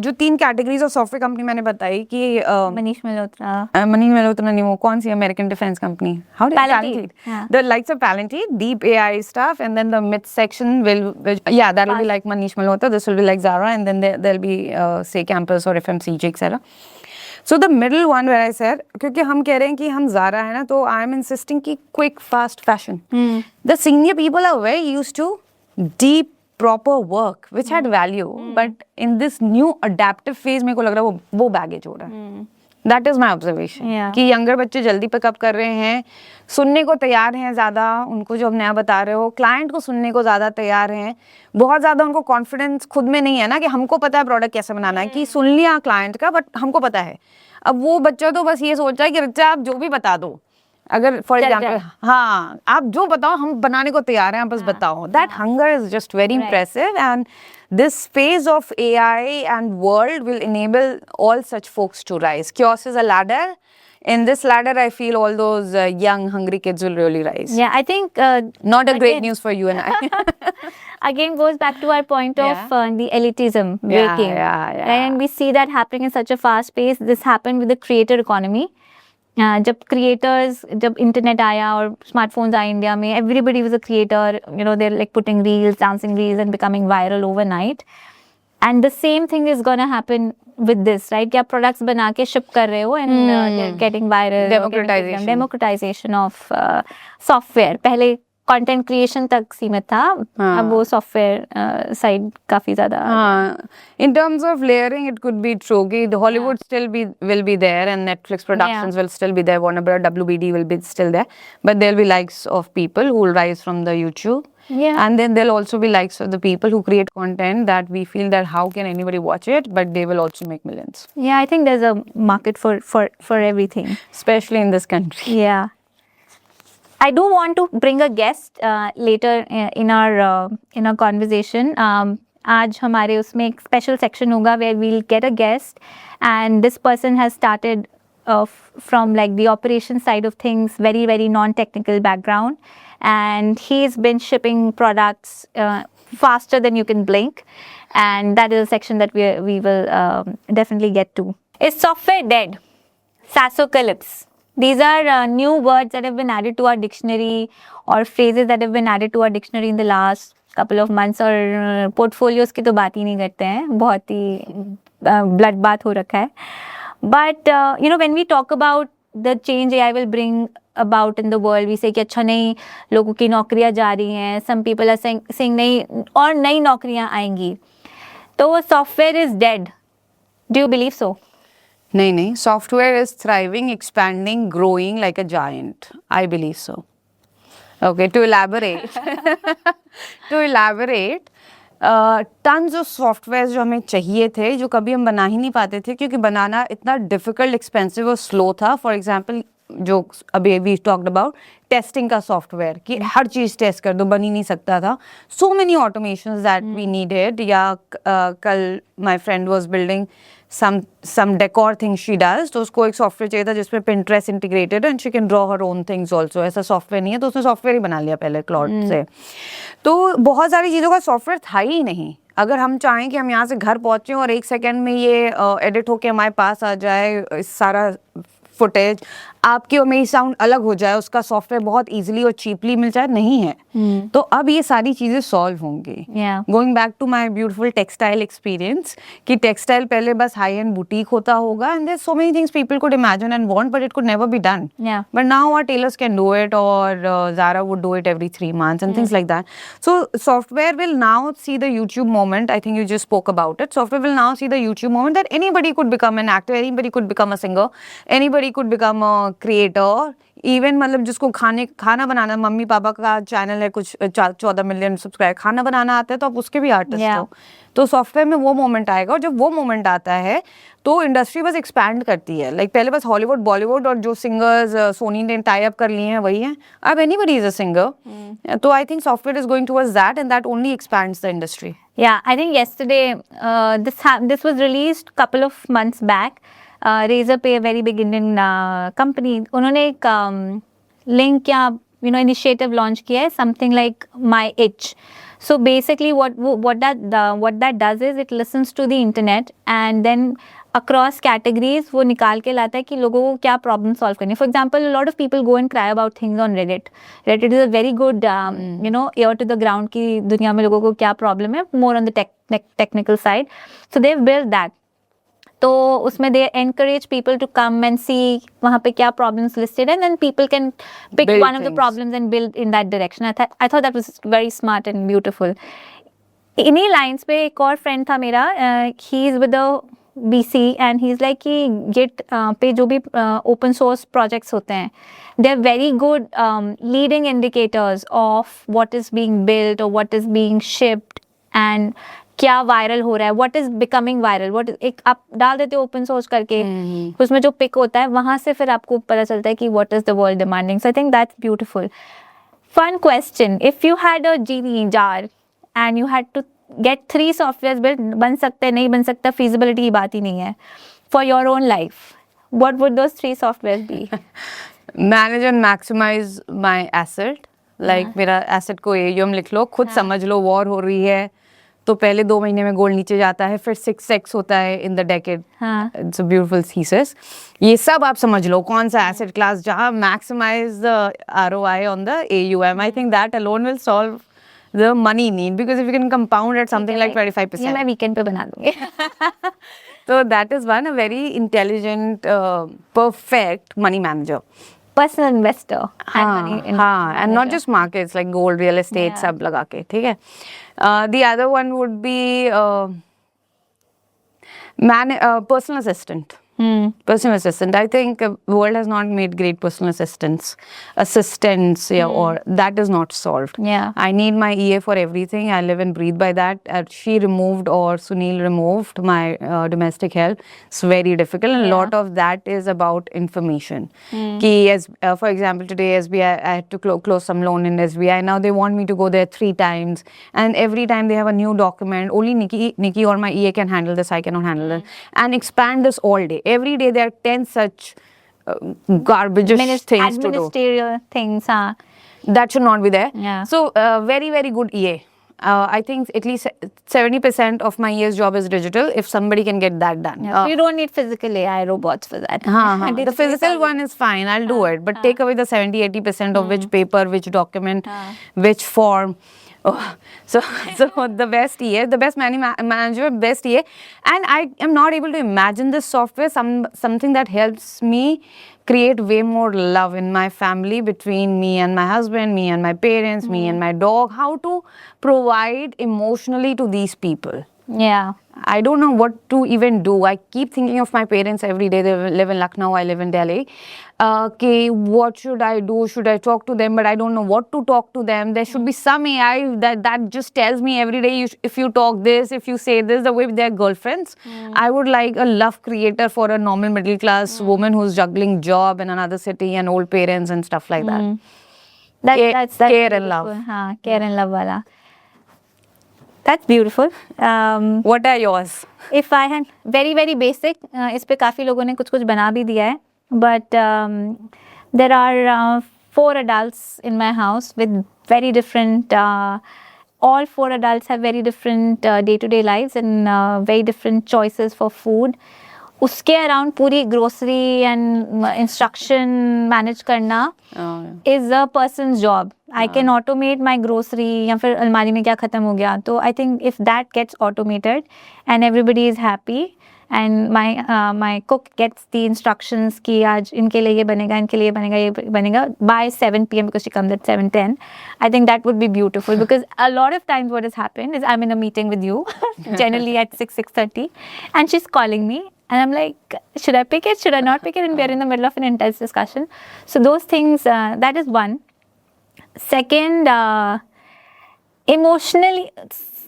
जो 3 कैटेगरीज ऑफ सॉफ्टवेयर कंपनी मैंने बताई कि मनीष मल्होत्रा नहीं, वो कौन सी American defence company, how Palantir, the likes of Palantir, deep AI stuff, and then the mid section will yeah, that will be like Manish Malhotra, this will be like Zara, and then there'll be say campus or FMCG etc. So the middle one where I said, क्योंकि हम कह रहे हैं कि हम Zara है ना, तो I am insisting कि quick fast fashion. The senior people are very used to deep proper work which had value, but in this new adaptive phase मेरे को लग रहा है वो बैगेज हो रहा है. That is my observation. कि यंगर बच्चे जल्दी पिकअप कर रहे हैं, सुनने को तैयार हैं ज़्यादा, उनको जो अब नया बता रहे हो, क्लाइंट को सुनने को ज़्यादा तैयार हैं. बहुत ज़्यादा उनको कॉन्फिडेंस खुद में नहीं है ना कि हमको पता है प्रोडक्ट कैसे बनाना है, कि सुन लिया क्लाइंट का बट हमको पता है. अब वो बच्चा तो बस ये सोच रहा है कि बच्चा आप जो भी बता दो, अगर फॉर एग्जाम्पल हाँ आप जो बताओ हम बनाने को तैयार हैं, आप बस बताओ. That hunger is just very impressive, and this phase of AI and world will enable all such folks to rise. Kiosk is a ladder. In this ladder, I feel all those young, hungry kids will really rise. Yeah, I think not a great news for you and I. Again goes back to our point of the elitism breaking. Right? And we see that happening in such a fast pace. This happened with the creator economy. जब creators, जब internet आया और smartphones आए India में, everybody was a creator, you know, they're like putting reels, dancing reels and becoming viral overnight. And the same thing is gonna happen with this, right? कि आप products बना के ship कर रहे हो and getting viral. Democratisation of software. पहले content creation तक सीमित था, अब वो सॉफ्टवेयर साइड काफी ज्यादा. In terms of layering, it could be true कि Hollywood still will be there, and Netflix productions will still be there, Warner Bros, WBD will be still there, but there'll be likes of people who will rise from the YouTube. And then there'll also be likes of the people who create content that we feel that how can anybody watch it, but they will also make millions. Yeah, I think there's a market for everything, especially in this country. Yeah. I do want to bring a guest later in our conversation. आज हमारे उसमें एक special section होगा where we'll get a guest, and this person has started from like the operation side of things, very very non-technical background, and he's been shipping products faster than you can blink, and that is a section that we will definitely get to. Is software dead? SaaSocalypse. These are new words that have been added to our dictionary, or phrases that have been added to our dictionary in the last couple of months. और portfolios की तो बात ही नहीं करते हैं, बहुत ही blood bath हो रखा है. But you know, when we talk about the change AI will bring about in the world, we say कि अच्छा नहीं, लोगों की नौकरियां जा रही हैं. Some people are saying नहीं, और नई नौकरियां आएंगी. तो software is dead. Do you believe so? नहीं, software is thriving, expanding, growing like a giant. I believe so. Okay, to elaborate, tons of softwares जो हमें चाहिए थे, जो कभी हम बना ही नहीं पाते थे, क्योंकि बनाना इतना डिफिकल्ट, एक्सपेंसिव और स्लो था. फॉर एग्जाम्पल, जो अभी वी टॉक्ड अबाउट टेस्टिंग का सॉफ्टवेयर, कि हर चीज़ टेस्ट कर दो, बन ही नहीं सकता था. So many automations that we needed. या कल my friend was building some decor thing she does, तो उसको एक सॉफ्टवेयर चाहिए था जिसमें Pinterest integrated and she can draw her own things also. ऐसा सॉफ्टवेयर नहीं है, तो उसने सॉफ्टवेयर ही बना लिया पहले क्लॉड से. तो बहुत सारी चीज़ों का सॉफ्टवेयर था ही नहीं. अगर हम चाहें कि हम यहाँ से घर पहुँचे और 1 सेकेंड में ये एडिट होके हमारे पास आ जाए सारा फुटेज, आपकी और मेरी साउंड अलग हो जाए, उसका सॉफ्टवेयर बहुत इजीली और चीपली मिल जाए, नहीं है. तो अब ये सारी चीज़ें सॉल्व होंगी. Going back to my beautiful textile experience, कि टेक्सटाइल पहले बस हाई एंड बुटीक होता होगा, and there so many things people could imagine and want, but it could never be done. But now our tailors can do it, और Zara would do it every 3 months and things like that. So software will now see the YouTube moment. I think you just spoke about it. Software will now see the YouTube moment that anybody could become an actor, anybody could become a singer, anybody could become a creator. Even मतलब जिसको खाना बनाना, mummy papa का channel है, कुछ 14 million subscriber, खाना बनाना आता है, तो आप उसके भी आर्टिस्ट हो. तो सॉफ्टवेयर में वो मोमेंट आएगा, और जब वो मोमेंट आता है तो इंडस्ट्री बस एक्सपैंड करती है. लाइक पहले बस हॉलीवुड, बॉलीवुड, और जो सिंगर्स सोनी ने टाई अप कर लिए हैं वही हैं. अब anybody is a singer. So I think software is going towards that, and that only expands the industry. Yeah, I think yesterday this was released couple of months back. Razorpay, a very big Indian company, उन्होंने एक link या initiative launch किया है, something like My Itch. So basically what that does is it listens to the internet and then across categories वो निकाल के लाता है कि लोगों को क्या problem solve करनी है. For example, a lot of people go and cry about things on Reddit. Reddit is a very good ear to the ground कि दुनिया में लोगों को क्या problem है, more on the technical side. So they've built that. तो उसमें they encourage people to come and see वहाँ पे क्या problems listed, and then people can pick build one of the things. problems and build in that direction. I thought that was very smart and beautiful. इन्हीं lines पे एक और friend था मेरा, he is with the BC and he's like कि Git पे जो भी open source projects होते हैं, they're very good leading indicators of what is being built or what is being shipped and क्या वायरल हो रहा है, व्हाट इज बिकमिंग वायरल, एक आप डाल देते हो ओपन सोर्स करके, उसमें जो पिक होता है वहां से फिर आपको पता चलता है कि what is the world demanding. So I think that's beautiful. Fun question, if you had a genie jar and you had to get 3 software build, बन सकते हैं, नहीं बन सकता, फिजिबिलिटी की बात ही नहीं है, for your own life, what would those 3 software be? Manage and maximise my asset. Like मेरा एसेट को AUM लिख लो, खुद समझ लो वॉर हो रही है तो पहले 2 महीने में गोल्ड नीचे जाता है, फिर 6x होता है in the decade. It's a beautiful thesis. ये सब आप समझ लो कौन सा एसेट क्लास जहाँ maximise the ROI on the AUM. I think that alone will solve the money need, because if you can compound at something like 25%. ये मैं वीकेंड पे बना दूंगी. So that is one, a very intelligent, perfect money manager. Personal investor. हाँ, and not just markets like gold, real estate, सब लगा के, ठीक है. The other one would be personal assistant. Personal assistant. I think the world has not made great personal assistants, or that is not solved. Yeah. I need my EA for everything. I live and breathe by that. She removed, or Sunil removed my domestic help. It's very difficult, and a lot of that is about information. Ki as for example, today SBI, I had to close some loan in SBI. Now they want me to go there 3 times, and every time they have a new document. Only Nikki or my EA can handle this. I cannot handle it, and expand this all day. Every day there are 10 such garbage things to do. Administrative things, that should not be there. Yeah. So very, very good EA. I think at least 70% of my EA's job is digital. If somebody can get that done. so you don't need physical AI robots for that. The physical one is fine. I'll do it. But take away the 70-80% of which paper, which document, which form. So the best EA, the best manager, best EA, and I am not able to imagine this software, something that helps me create way more love in my family, between me and my husband, me and my parents, me and my dog. How to provide emotionally to these people. Yeah. I don't know what to even do. I keep thinking of my parents every day. They live in Lucknow, I live in Delhi. Okay, what should I do? Should I talk to them? But I don't know what to talk to them. There should be some AI that just tells me every day, if you talk this, if you say this, the way with their girlfriends. I would like a love creator for a normal middle class woman who's juggling job in another city and old parents and stuff like that. That's Care and love. beautiful. हाँ, care and love वाला. That's beautiful. What are yours? If I had very basic, इस पे काफ़ी लोगों ने कुछ बना भी दिया है. But there are 4 adults in my house with very different. All 4 adults have very different day-to-day lives and very different choices for food. उसके अराउंड पूरी ग्रोसरी एंड इंस्ट्रक्शन मैनेज करना is a person's job. I can automate my grocery या फिर अलमारी में क्या ख़त्म हो गया, तो I think if that gets automated and everybody is happy and my cook gets the instructions कि आज इनके लिए ये बनेगा, इनके लिए बनेगा, ये बनेगा bye 7 PM because she comes at 7:10. I think that would be beautiful because a lot of times what has happened is I'm in a meeting with you generally at 6:30 and she's calling me and I'm like, should I pick it, should I not pick it, and we're in the middle of an intense discussion. So those things, that is one. Second, emotionally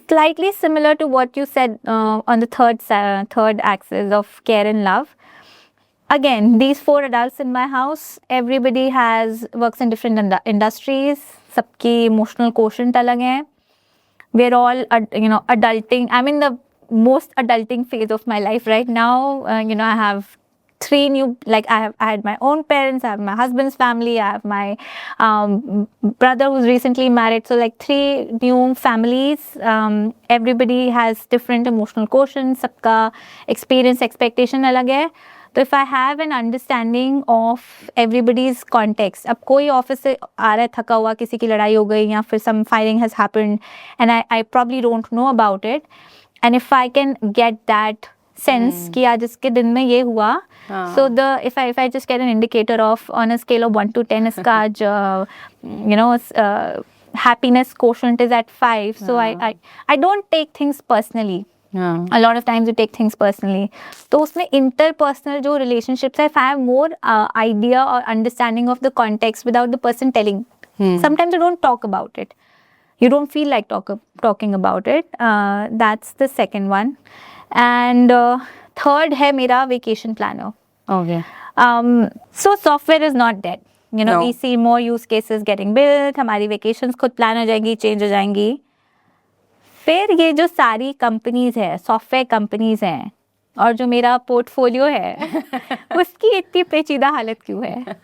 slightly similar to what you said on the third axis of care and love. Again, these 4 adults in my house, everybody works in different industries. सबकी emotional quotient अलग है. We're all adulting. I'm in the most adulting phase of my life right now. I have 3 new, like I had my own parents, I have my husband's family, I have my brother who's recently married, so like 3 new families. Everybody has different emotional quotient, सबका experience expectation अलग है. तो if I have an understanding of everybody's context, अब कोई office से आ रहा है थका हुआ, किसी की लड़ाई हो गई या फिर some fighting has happened and I probably don't know about it, and if I can get that sense कि आज इसके दिन में ये हुआ, so if I just get an indicator of on a scale of 1 to 10 इसका आज happiness quotient is at 5, so I don't take things personally. A lot of times you take things personally. तो उसमें interpersonal जो relationships है, if I have more idea or understanding of the context without the person telling, sometimes you don't talk about it. You don't feel like talking about it. That's the second one. And third है मेरा vacation planner. Okay. So software is not dead. No. We see more use cases getting built. हमारी vacations खुद plan हो जाएंगी, change हो जाएंगी. फिर ये जो सारी कंपनीज है, सॉफ्टवेयर कंपनीज हैं, और जो मेरा पोर्टफोलियो है उसकी इतनी पेचीदा हालत क्यों है?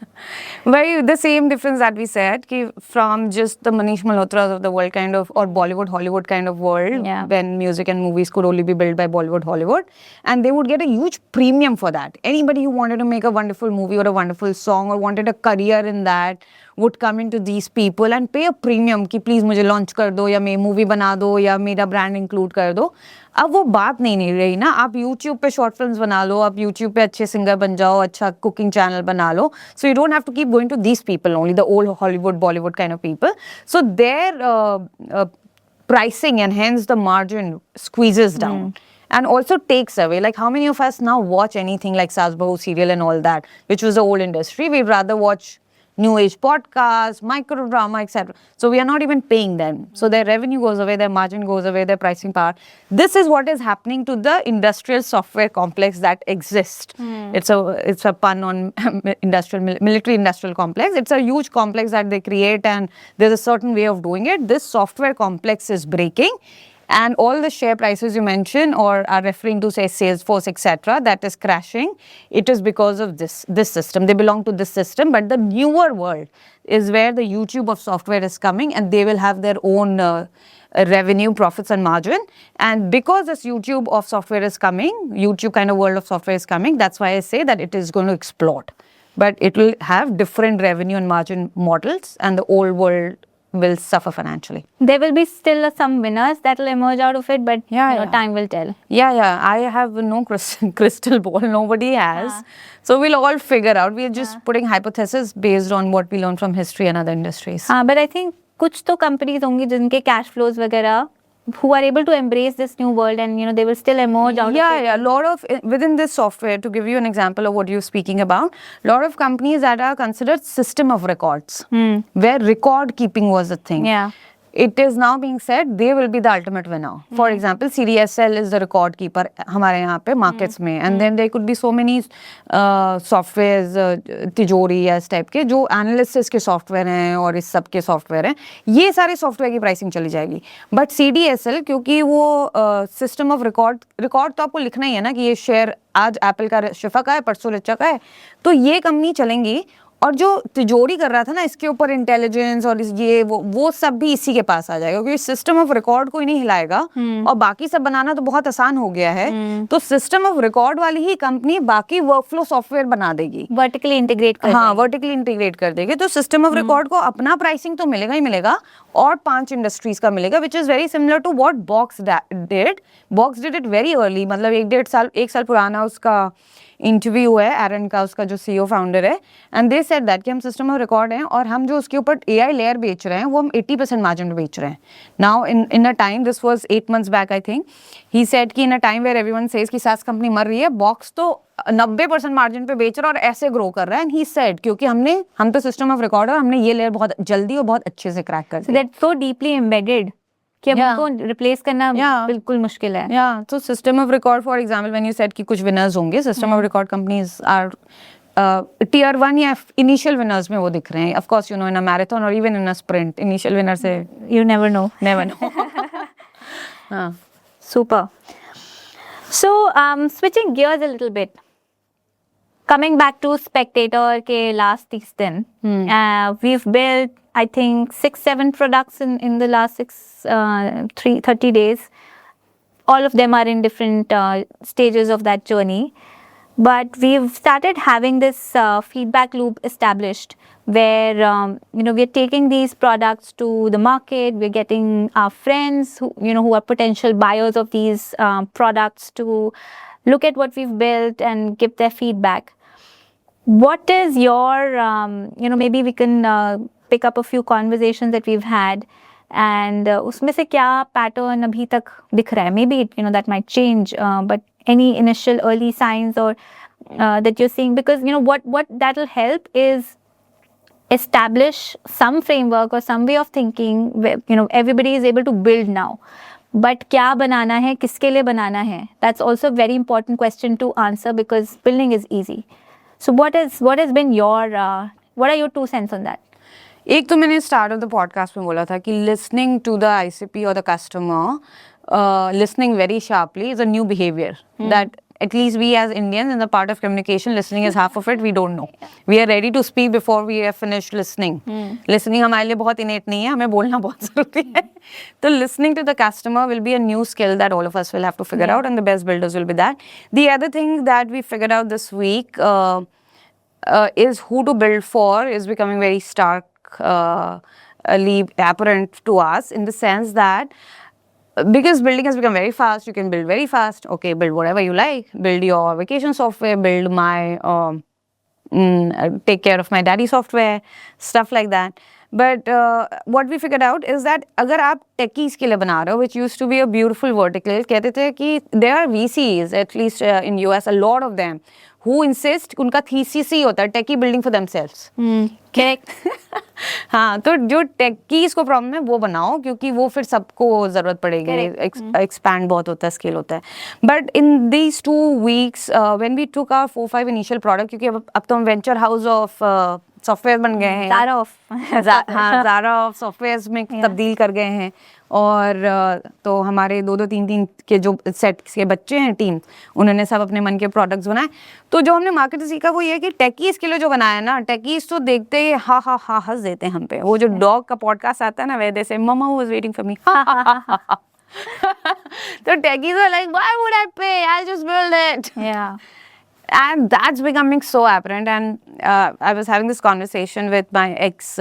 Well, the same difference that we said, कि from just the Manish Malhotras of the world kind of, or Bollywood, Hollywood kind of world, when music and movies could only be built by Bollywood, Hollywood, and they would get a huge premium for that. Anybody who wanted to make a wonderful movie or a wonderful song or wanted a career in that would come into these people and pay a premium कि please मुझे launch कर दो, या मेरी movie बना दो, या मेरा brand include कर दो. अब वो बात नहीं रही ना. आप YouTube पे short films बना लो, आप YouTube पे अच्छे singer बन जाओ, अच्छा cooking channel बना लो. So you don't have to keep going to these people only, the old Hollywood, Bollywood kind of people. So their pricing and hence the margin squeezes down. And also takes away, like how many of us now watch anything like Saas Bahu serial and all that, which was the old industry. We'd rather watch new age podcasts, micro drama, etc. So we are not even paying them. So their revenue goes away, their margin goes away, their pricing power. This is what is happening to the industrial software complex that exists. It's a pun on military industrial complex. It's a huge complex that they create, and there's a certain way of doing it. This software complex is breaking. And all the share prices you mentioned or are referring to, say, Salesforce, etc., that is crashing, it is because of this system. They belong to this system, but the newer world is where the YouTube of software is coming, and they will have their own revenue, profits and margin. And because this YouTube of software is coming, YouTube kind of world of software is coming, that's why I say that it is going to explode. But it will have different revenue and margin models, and the old world will suffer financially. There will be still some winners that will emerge out of it, but time will tell. Yeah. I have no crystal ball. Nobody has. So we'll all figure out. We're just putting hypotheses based on what we learn from history and other industries. But I think कुछ तो companies होंगी जिनके cash flows वगैरह who are able to embrace this new world, and they will still emerge out of it. Yeah. A lot of within this software, to give you an example of what you're speaking about, a lot of companies that are considered system of records, where record keeping was a thing. Yeah. It is now being said they will be the ultimate winner. For example, CDSL is the record keeper हमारे यहाँ पे markets में, and then there could be so many softwares, तिजोरी या इस type के जो analysis के software हैं और इस सब के software हैं, ये सारे software की pricing चली जाएगी. But CDSL क्योंकि वो system of record तो आपको लिखना ही है ना कि ये share आज Apple का शिफा का है, परसों रिचा का है, तो ये कंपनी चलेंगी. और जो तिजोरी कर रहा था ना इसके ऊपर इंटेलिजेंस और ये वो सब भी इसी के पास आ जाएगा, क्योंकि सिस्टम ऑफ रिकॉर्ड कोई नहीं हिलाएगा और बाकी सब बनाना तो बहुत आसान हो गया है. तो सिस्टम ऑफ रिकॉर्ड वाली ही कंपनी बाकी वर्कफ्लो सॉफ्टवेयर बना देगी, वर्टिकली इंटीग्रेट कर वर्टिकली इंटीग्रेट कर देगी. तो सिस्टम ऑफ रिकॉर्ड को अपना प्राइसिंग तो मिलेगा ही मिलेगा और 5 इंडस्ट्रीज का मिलेगा, which is very similar to what Box did it very early. मतलब 1 साल पुराना उसका इंटरव्यू है एरन का, उसका जो CEO फाउंडर है, एंड दे सेड दैट कि हम सिस्टम ऑफ रिकॉर्ड हैं और हम जो उसके ऊपर AI लेयर बेच रहे हैं वो हम 80% मार्जिन पे बेच रहे हैं. Now in a time, this was 8 months back I think, he said कि in a time where everyone says कि SaaS कंपनी मर रही है, बॉक्स तो 90% मार्जिन पे बेच रहा है और ऐसे ग्रो कर रहा है. एंड ही सेड क्योंकि हम तो सिस्टम ऑफ रिकॉर्ड है, हमने ये लेयर बहुत जल्दी और बहुत अच्छे से क्रैक कर दिया. दैट्स सो डीपली एम्बेडेड कि अब उनको रिप्लेस करना बिल्कुल मुश्किल है. या तो system of record, for example when you said कि कुछ विनर्स होंगे, system of record companies are tier 1 या इनिशियल विनर्स में वो दिख रहे हैं. Of course you know in a marathon और even in a sprint initial winner से यू नेवर नो. हाँ. Super. So, switching gears a little bit, coming back to Spectator के last 30 दिन, we've built I think 6-7 products in the last 30 days. All of them are in different stages of that journey. But we've started having this feedback loop established where we're taking these products to the market. We're getting our friends who are potential buyers of these products to look at what we've built and give their feedback. What is your maybe we can pick up a few conversations that we've had, and उसमें से क्या pattern अभी तक दिख रहा है? Maybe that might change, but any initial early signs or that you're seeing, because what that'll help is establish some framework or some way of thinking where everybody is able to build now. But क्या बनाना है, किसके लिए बनाना है? That's also a very important question to answer, because building is easy. So what has been your what are your 2 cents on that? एक तो मैंने start of the podcast में बोला था कि लिसनिंग टू द ICP और the customer, listening very sharply is a new behavior that at least we as Indians, in the part of communication, listening is half of it. We don't know. We are ready to speak before we have finished listening. Listening हमारे लिए बहुत innate नहीं है, हमें बोलना बहुत ज़रूरी है. तो listening to the customer will be a new skill that all of us will have to figure out, and the best builders will be that. The other thing that we figured out this week is who to build for is becoming very starkly apparent to us, in the sense that because building has become very fast, you can build very fast. Okay, build whatever you like. Build your vacation software, build my take care of my daddy software, stuff like that. But what we figured out is that अगर आप techies के लिए बना रहे हो, which used to be a beautiful vertical, कहते थे कि there are VCs, at least in US, a lot of them, who insist, उनका thesis ही होता है techie building for themselves. Correct. हाँ, तो जो टेकीज को प्रॉब्लम है वो बनाओ, क्योंकि वो फिर सबको जरूरत पड़ेगी. एक्सपैंड बहुत होता है, स्केल होता है. But in these 2 weeks when we took our 4-5 initial product, क्योंकि अब तो हम वेंचर हाउस ऑफ सॉफ्टवेयर बन गए हैं, ज़ारा ऑफ सॉफ्टवेयर में तब्दील कर गए हैं. और तो हमारे 2-2, 3-3 के जो सेट के बच्चे हैं टीम, उन्होंने सब अपने मन के प्रोडक्ट्स बनाए. तो जो हमने मार्केट से सीखा वो ये है कि टेकीज के लिए जो बनाया ना, टेकीज तो देखते ही हा हंस देते हैं हम पे. वो जो डॉग का पॉडकास्ट आता है ना, वैसे से mamma was waiting for me. तो techies are like, why would I pay, I just build it. Yeah. And that's becoming so apparent. And I was having this conversation with my ex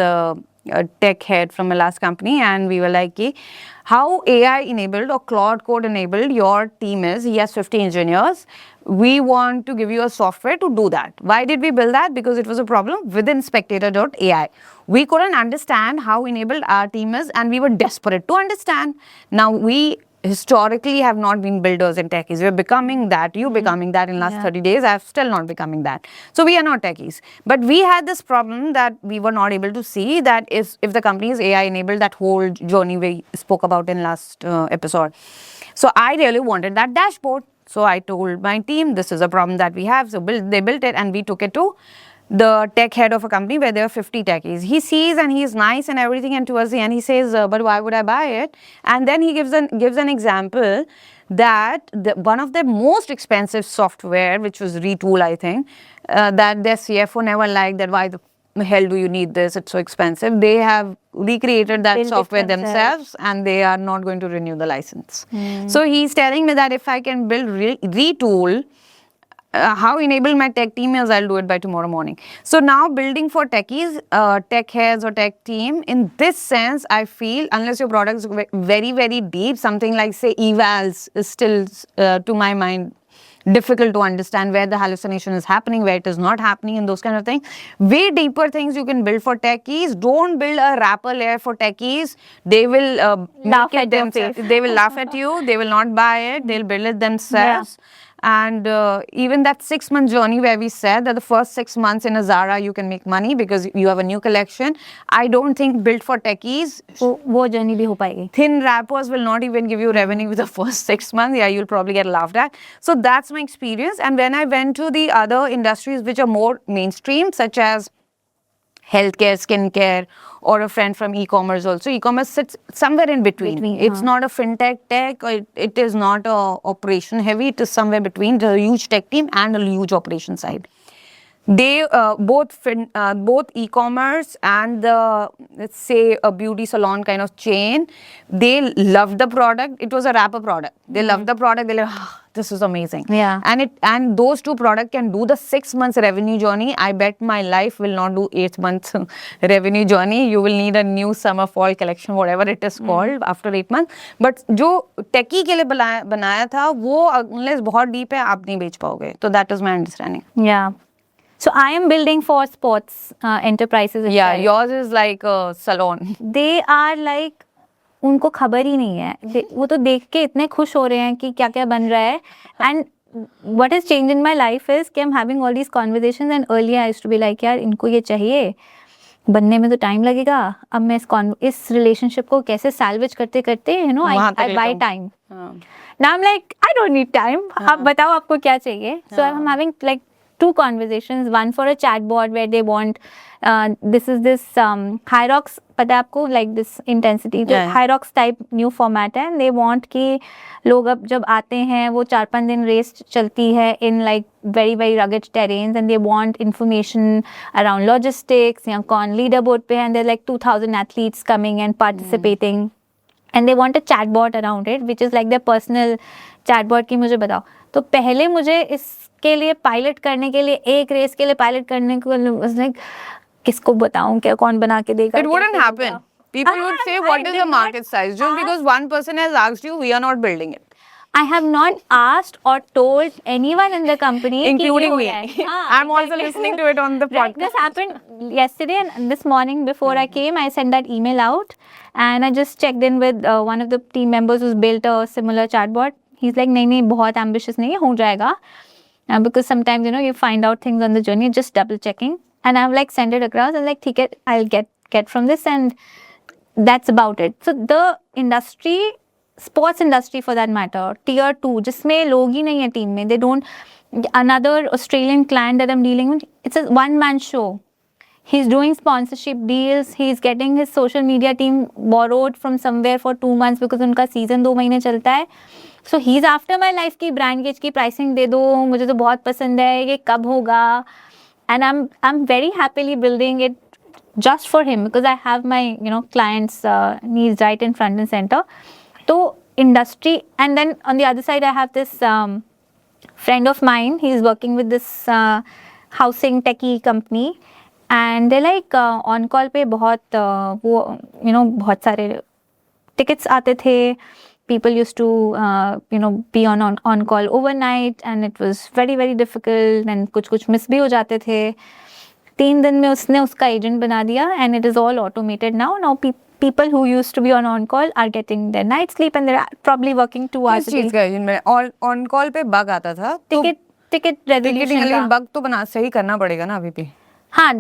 tech head from my last company, and we were like, "Ki, how AI enabled or Claude Code enabled your team is." He has 50 engineers. We want to give you a software to do that. Why did we build that? Because it was a problem within Spectator.ai. We couldn't understand how enabled our team is, and we were desperate to understand. Now we historically have not been builders and techies. We're becoming that. You becoming that in last 30 days. I've still not becoming that. So we are not techies. But we had this problem that we were not able to see that if the company is AI enabled, that whole journey we spoke about in last episode. So I really wanted that dashboard. So I told my team, this is a problem that we have. So they built it, and we took it to the tech head of a company where there are 50 techies. He sees and he's nice and everything, and towards the end he says, but why would I buy it? And then he gives an example that one of the most expensive software, which was Retool, I think, that their CFO never liked, that why the hell do you need this? It's so expensive. They have recreated that Built it software themselves, and they are not going to renew the license. So he's telling me that if I can build Retool, how enable my tech team is, I'll do it by tomorrow morning. So now building for techies, tech heads or tech team, in this sense, I feel unless your product is very, very deep, something like say evals is still to my mind difficult to understand where the hallucination is happening, where it is not happening, and those kind of things. Way deeper things you can build for techies. Don't build a wrapper layer for techies. They will Laugh make it at your themselves. face. They will laugh at you. They will not buy it. They'll build it themselves. And even that 6-month journey where we said that the first 6 months in a Zara you can make money because you have a new collection. I don't think built for techies. वो journey भी हो पाएगी. Thin wrappers will not even give you revenue with the first 6 months. Yeah, you'll probably get laughed at. So that's my experience. And when I went to the other industries which are more mainstream, such as healthcare, skincare, or a friend from e-commerce also. E-commerce sits somewhere in between. It's not a fintech tech, or it is not a operation heavy. It is somewhere between the huge tech team and a huge operation side. They both e-commerce and the, let's say, a beauty salon kind of chain, they loved the product. It was a wrapper product. They loved the product. They're like, this is amazing. Yeah. And those two products can do the 6 months revenue journey. I bet my life will not do 8 months revenue journey. You will need a new summer fall collection, whatever it is called, after 8 months. But जो techie के लिए बनाया था, वो unless बहुत deep है, आप नहीं बेच पाओगे. So that is my understanding. Yeah. So I am building for sports enterprises. Yeah, yours is like a salon. They are like, उनको खबर ही नहीं है. वो तो देख के इतने खुश हो रहे हैं कि क्या क्या बन रहा है. And what has changed in my life is कि I'm having all these conversations, and earlier I used to be like, यार इनको ये चाहिए, बनने में तो टाइम लगेगा. अब मैं इस रिलेशनशिप को कैसे सैल्वेज करते करते, you know, I buy time. Now I'm like, I don't need time. आप बताओ आपको क्या चाहिए. So I'm having like 2 conversations, one for a chatbot where they want this Hyrox, पता है आपको, like this intensity, तो Hyrox type new format है, and they want कि लोग अब जब आते हैं वो 4-5 दिन रेस चलती है in like very very rugged terrains, and they want information around logistics. या कौन leaderboard पे है, and there are like 2,000 athletes coming and participating, and they want a chatbot around it, which is like their personal chatbot कि मुझे बताओ. तो पहले मुझे इसके लिए पायलट करने के लिए, एक रेस के लिए पायलट करने को like, किसको बताऊं, क्या कौन बना के देगा. It wouldn't happen. People would say, what is the market size? Just because one person has asked you, we are not building it. I have not asked or told anyone in the company, including me. I'm also listening to it on the podcast. Right, this happened yesterday, and this morning before I came, I sent that email out, and I just checked in with one of the team members who's built a similar chatbot. He's like, नहीं बहुत ambitious नहीं है, हो जाएगा. Because sometimes, you know, you find out things on the journey, just double checking. And I've like sent it across and like, ठीक है, I'll get from this, and that's about it. So the industry, sports industry for that matter, tier 2, जिसमें लोग ही नहीं है team में. They don't. Another Australian client that I'm dealing with, it's a one-man show. He's doing sponsorship deals. He's getting his social media team borrowed from somewhere for 2 months because उनका season 2 महीने चलता है. So he's after my life की brand gauge की pricing दे दो, मुझे तो बहुत पसंद है, ये कब होगा? And I'm very happily building it just for him because I have my, you know, clients' needs right in front and center. So industry, and then on the other side I have this friend of mine. He's working with this housing techie company, and they like on call पे बहुत वो बहुत सारे tickets आते थे. People used to be on call overnight and it was very very difficult and कुछ miss भी हो जाते थे. 3 दिन में उसने उसका एजेंट बना दिया and it is all automated now. Now people who used to be on call are getting their night sleep and they're probably working 2 hours किस a day. चीज का एजेंट में ऑन कॉल पे बग आता था ticket resolution का. Bug तो बना सही करना पड़ेगा ना अभी भी. हाँ,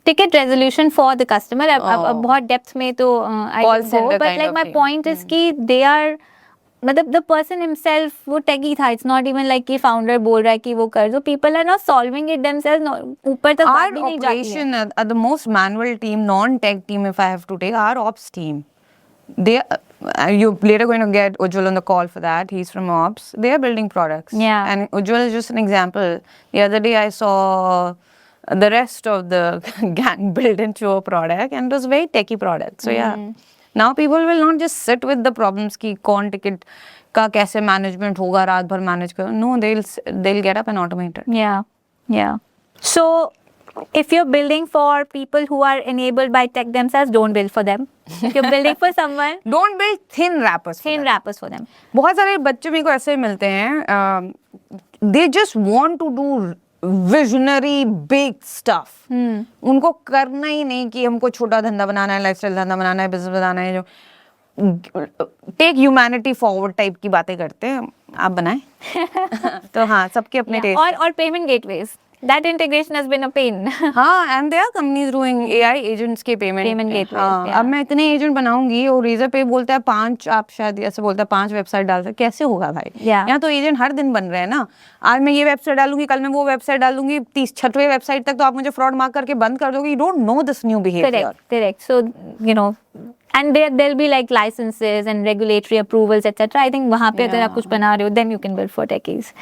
ticket resolution for the customer. अब बहुत डेप्थ में तो I Call go, center but kind like of my thing. Point is कि दे आर मतलब द पर्सन हिमसेल्फ वो टेकी था. इट्स नॉट इवन लाइक कि फाउंडर बोल रहा है कि वो कर दो. People are not solving it themselves. ऊपर तक बात Our भी नहीं जाती है. operation are the most manual team, non-tech team. If I have to take our ops team, they you later going to get Ujjwal on the call for that. He's from ops. They are building products. Yeah. And Ujjwal is just an example. The other day I saw the rest of the gang build into a product, and it was a very techy product. So yeah. Now people will not just sit with the problems कि कौन ticket का कैसे management होगा रात भर manage करो. No, they'll get up and automate it. Yeah. So if you're building for people who are enabled by tech themselves, don't build for them. If you're building for someone, Don't build thin wrappers. for thin them. wrappers for them. बहुत सारे बच्चे मेरे को ऐसे मिलते हैं. They just want to do visionary big stuff. उनको करना ही नहीं कि हमको छोटा धंधा बनाना है, लाइफस्टाइल धंधा बनाना है, बिजनेस बनाना है. जो टेक ह्यूमैनिटी फॉरवर्ड टाइप की बातें करते हैं, आप बनाएं. तो हाँ, सबके अपने Yeah. टेस्ट. और payment gateways. That integration has been a pain. हाँ, and there are companies doing AI agents के पेमेंट. Payment gateways, हाँ, yeah. अब मैं इतने एजेंट बनाऊंगी और रेजर पे बोलता है 5, आप शायद ऐसे बोलता है 5 वेबसाइट डाल सकते. कैसे होगा भाई? Yeah. यहाँ तो एजेंट हर दिन बन रहे हैं ना. आज मैं ये वेबसाइट डालूंगी, कल मैं वो वेबसाइट डालूंगी, 36वें वेबसाइट तक तो आप मुझे फ्रॉड मार्क करके बंद कर दोगे. You don't know this new behaviour. Correct. So, and there'll be like licenses and regulatory approvals, etc. I think वहाँ पे अगर आप कुछ बना रहे हो, then you can build for techies.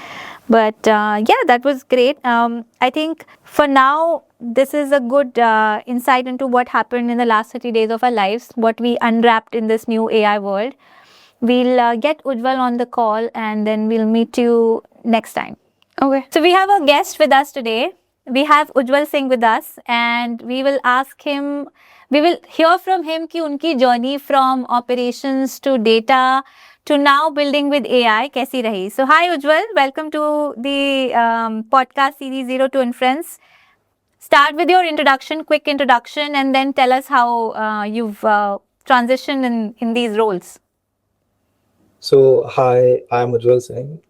But yeah, that was great. I think for now, this is a good insight into what happened in the last 30 days of our lives, what we unwrapped in this new AI world. We'll get Ujjwal on the call and then we'll meet you next time. Okay. So we have a guest with us today. We have Ujjwal Singh with us and we will hear from him कि उनकी journey from operations to data to now building with AI कैसी रही. So hi Ujjwal, welcome to the podcast series Zero to Inference. Start with your introduction, quick introduction, and then tell us how you've transitioned in these roles. So, hi, I'm Ujjwal Singh.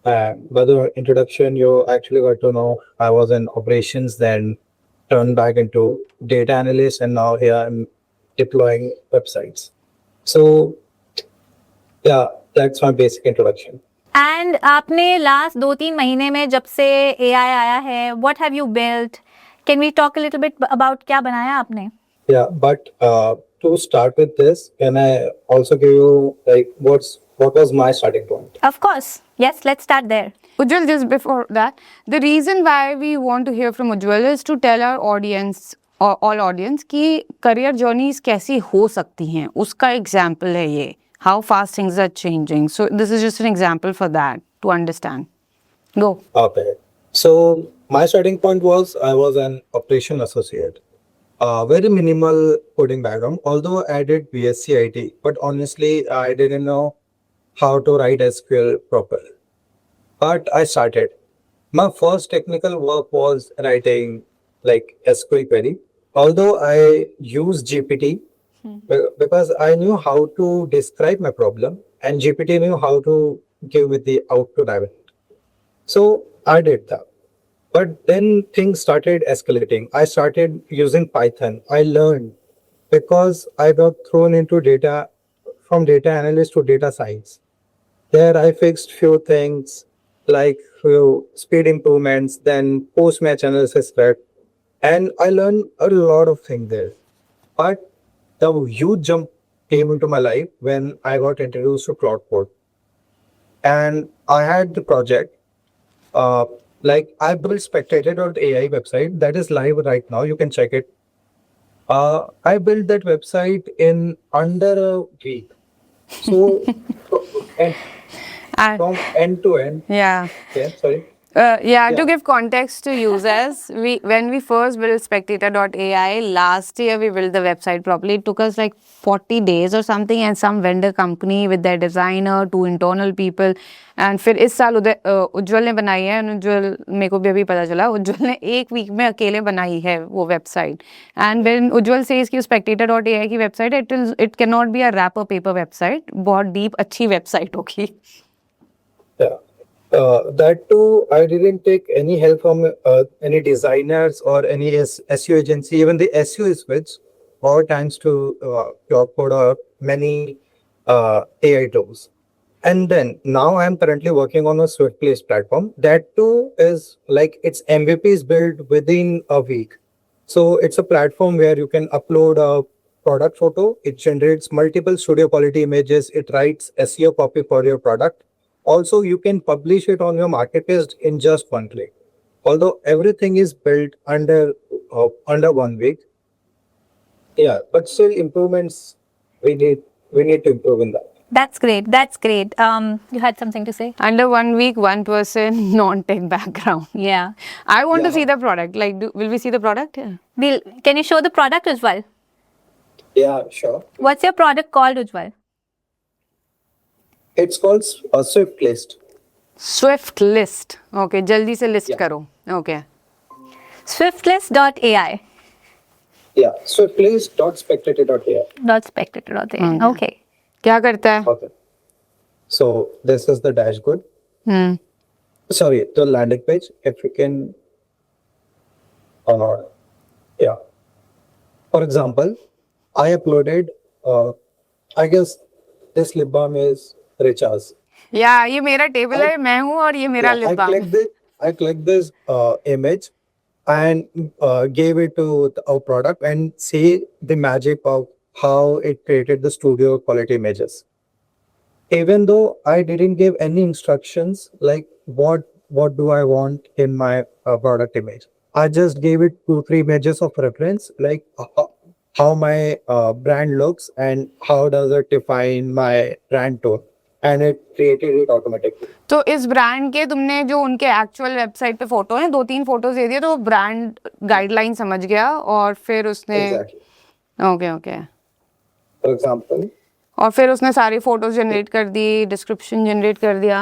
By the introduction, you actually got to know I was in operations, then turned back into data analyst, and now here I'm deploying websites. So, yeah, that's my basic introduction. And आपने last 2-3 महीने में जब से AI आया है, what have you built? Can we talk a little bit about क्या बनाया आपने? Yeah, but to start with this, can I also give you like what was my starting point? Of course. Yes, let's start there. Ujjwal, just before that, the reason why we want to hear from Ujjwal is to tell our audience, or all audience, कि career journeys कैसी हो सकती हैं. उसका example है ये. How fast things are changing. So this is just an example for that to understand. Go. Okay. So my starting point was I was an operation associate. Very minimal coding background, although I did BSc IT, but honestly, I didn't know how to write SQL properly. But I started. My first technical work was writing like SQL query. Although I used GPT because I knew how to describe my problem and GPT knew how to give me the output I wanted. So I did that. But then things started escalating. I started using Python. I learned because I got thrown into data from data analyst to data science. There I fixed few things like few speed improvements, then post-match analysis script, and I learned a lot of things there. But the huge jump came into my life when I got introduced to Cloud Code. And I had the project, like I built spectator.ai website that is live right now. You can check it. I built that website in under a week. So, and And from end to end. yeah. Yeah, sorry. Yeah, to Yeah. give context to users, when we first built Spectator.ai last year, we built the website properly. It took us like 40 days or something, and some vendor company with their designer, 2 internal people, and फिर इस साल उज्जवल ने बनाई है, and उज्जवल मेरे को भी अभी पता चला, उज्जवल ने एक वीक में अकेले बनाई है वो website. And when Ujjwal says कि Spectator.ai की वेबसाइट है, it cannot be a wrapper paper website. बहुत deep अच्छी वेबसाइट होगी. Yeah. That too, I didn't take any help from any designers or any SEO agency. Even the SEO is switched all thanks to Cloud or many AI tools. And then now I'm currently working on a SwiftPlace platform. That too is like its MVP is built within a week. So it's a platform where you can upload a product photo. It generates multiple studio quality images. It writes SEO copy for your product. Also, you can publish it on your marketplace in just one click. Although everything is built under 1 week, yeah, but still improvements we need to improve in that. That's great. That's great. You had something to say? Under 1 week, one person, non-tech background. Yeah. I want to Yeah. see the product. Like, will we see the product? Yeah. Can you show the product, Ujjwal? Yeah, sure. What's your product called, Ujjwal? It's called a Swift List. Swift list. Okay, जल्दी से list Yeah. करो. Okay. Swiftlist.ai. Yeah, swiftplace.spectator.ai. .spectator.ai. Okay. क्या करता है? Okay. So this is the dashboard. Hmm. Sorry, the landing page. If you can, yeah. For example, I uploaded. I guess this lip balm is Richa's. Yeah, ये मेरा table है, मैं हूँ और ये मेरा Yeah, lip balm. I clicked this image and gave it to our product and see the magic of how it created the studio quality images. Even though I didn't give any instructions like what do I want in my product image, I just gave it 2-3 images of reference like how my brand looks and how does it define my brand tone, and it created it automatically. तो इस brand के तुमने जो उनके actual website पे photo हैं 2-3 photos दे दिए तो ब्रांड गाइडलाइन समझ गया और फिर उसने Exactly. ओके For example, और फिर उसने सारी फोटोज जनरेट कर दी, डिस्क्रिप्शन जनरेट कर दिया.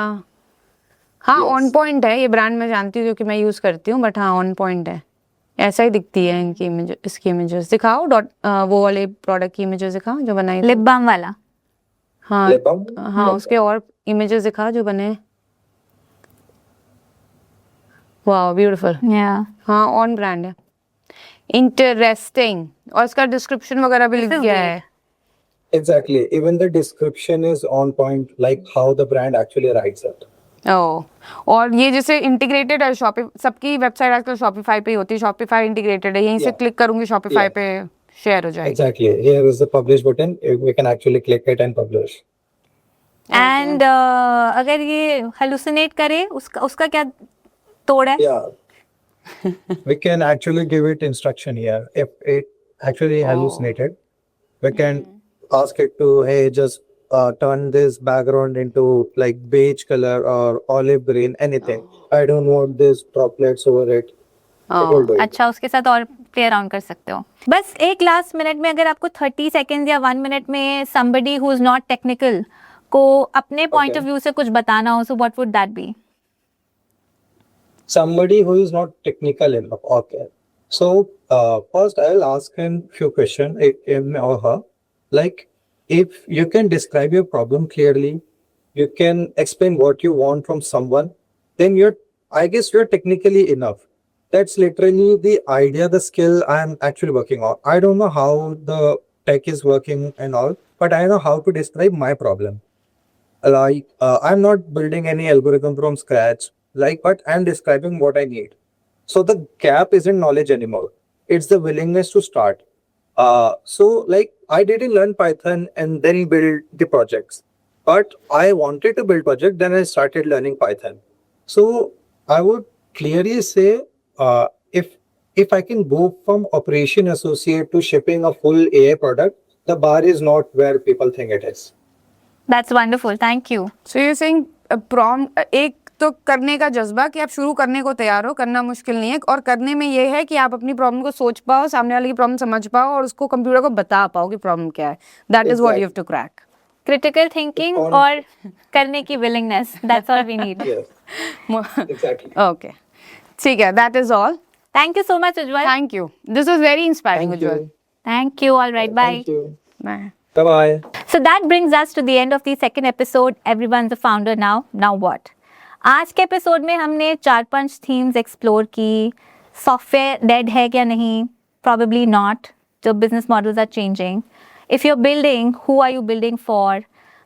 हाँ, Yes. ऑन पॉइंट है ये ब्रांड. मैं जानती हूँ क्योंकि मैं यूज करती हूँ, बट हाँ ऑन पॉइंट है. ऐसा ही दिखती है इनकी इमेज. इसकी इमेजेस दिखाओ. वो वाले प्रोडक्ट की इमेजेस दिखाओ जो बनाई थी. Lip balm वाला. हाँ lip balm? हाँ, उसके और इमेजेस दिखा जो बने. Wow, beautiful. Yeah. हाँ, ऑन ब्रांड है. इंटरेस्टिंग. और इसका डिस्क्रिप्शन वगैरह भी लिख This is दिया great. है. Exactly. Even the description is on point, like how the brand actually writes it. ओह, और ये जैसे इंटीग्रेटेड है सबकी वेबसाइट आजकल शॉपिफाई पे ही होती है. शॉपिफाई इंटीग्रेटेड है. यहीं से Yeah. क्लिक करूंगी शॉपिफाई Yeah. पे शेयर हो जाएगी. Exactly. Here is the publish button. We can actually click it and publish. And अगर ये hallucinate करे उसका क्या तोड़ है? Yeah. We can actually give it instruction here. If it actually hallucinated, we can ask it to, hey, just turn this background into like beige color or olive green, anything. I don't want this droplets over it. It will do it. अच्छा, उसके साथ और play around कर सकते हो. बस एक last minute में अगर आपको 30 सेकेंड या 1 मिनट में somebody who is not technical को अपने पॉइंट ऑफ व्यू से कुछ बताना हो, so what would that be? Somebody who is not technical enough. Okay. So first I'll ask him few questions, him or her. Like if you can describe your problem clearly, you can explain what you want from someone, then I guess you're technically enough. That's literally the idea, the skill I'm actually working on. I don't know how the tech is working and all, but I know how to describe my problem. Like I'm not building any algorithm from scratch, like, but I'm describing what I need. So the gap isn't knowledge anymore. It's the willingness to start. So like I didn't learn Python and then build the projects, but I wanted to build project. Then I started learning Python. So I would clearly say, if I can go from operation associate to shipping a full AI product, the bar is not where people think it is. That's wonderful. Thank you. So you're saying a prompt, एक तो करने का जज्बा कि आप शुरू करने को तैयार हो, करना मुश्किल नहीं है, और करने में ये है कि आप अपनी प्रॉब्लम को सोच पाओ, सामने वाले की प्रॉब्लम समझ पाओ और उसको कंप्यूटर को बता पाओ कि प्रॉब्लम क्या है. That is what you have to crack. Critical thinking on- और करने की willingness. That's all we need. Yes, exactly. Okay. ठीक है, that is all. Thank you so much, Ujjwal. Thank you. This was very inspiring, Thank Ujjwal. you. Thank you. All right. Bye. Thank you. Bye. Bye bye. So that brings us to the end of the second episode. Everyone's a founder now. Now what? आज के episode में हमने 4-5 themes explore की. Software dead है क्या नहीं? Probably not. जो business models are changing. If you are building, who are you building for?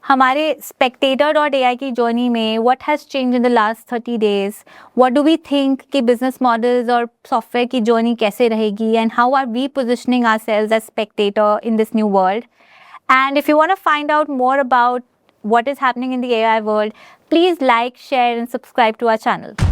हमारे spectator.ai की जर्नी में what has change in the last 30 days? What do we think कि business models और software की journey कैसे रहेगी, and how are we positioning ourselves as Spectator in this new world? And if you want to find out more about what is happening in the AI world, please like, share, and subscribe to our channel.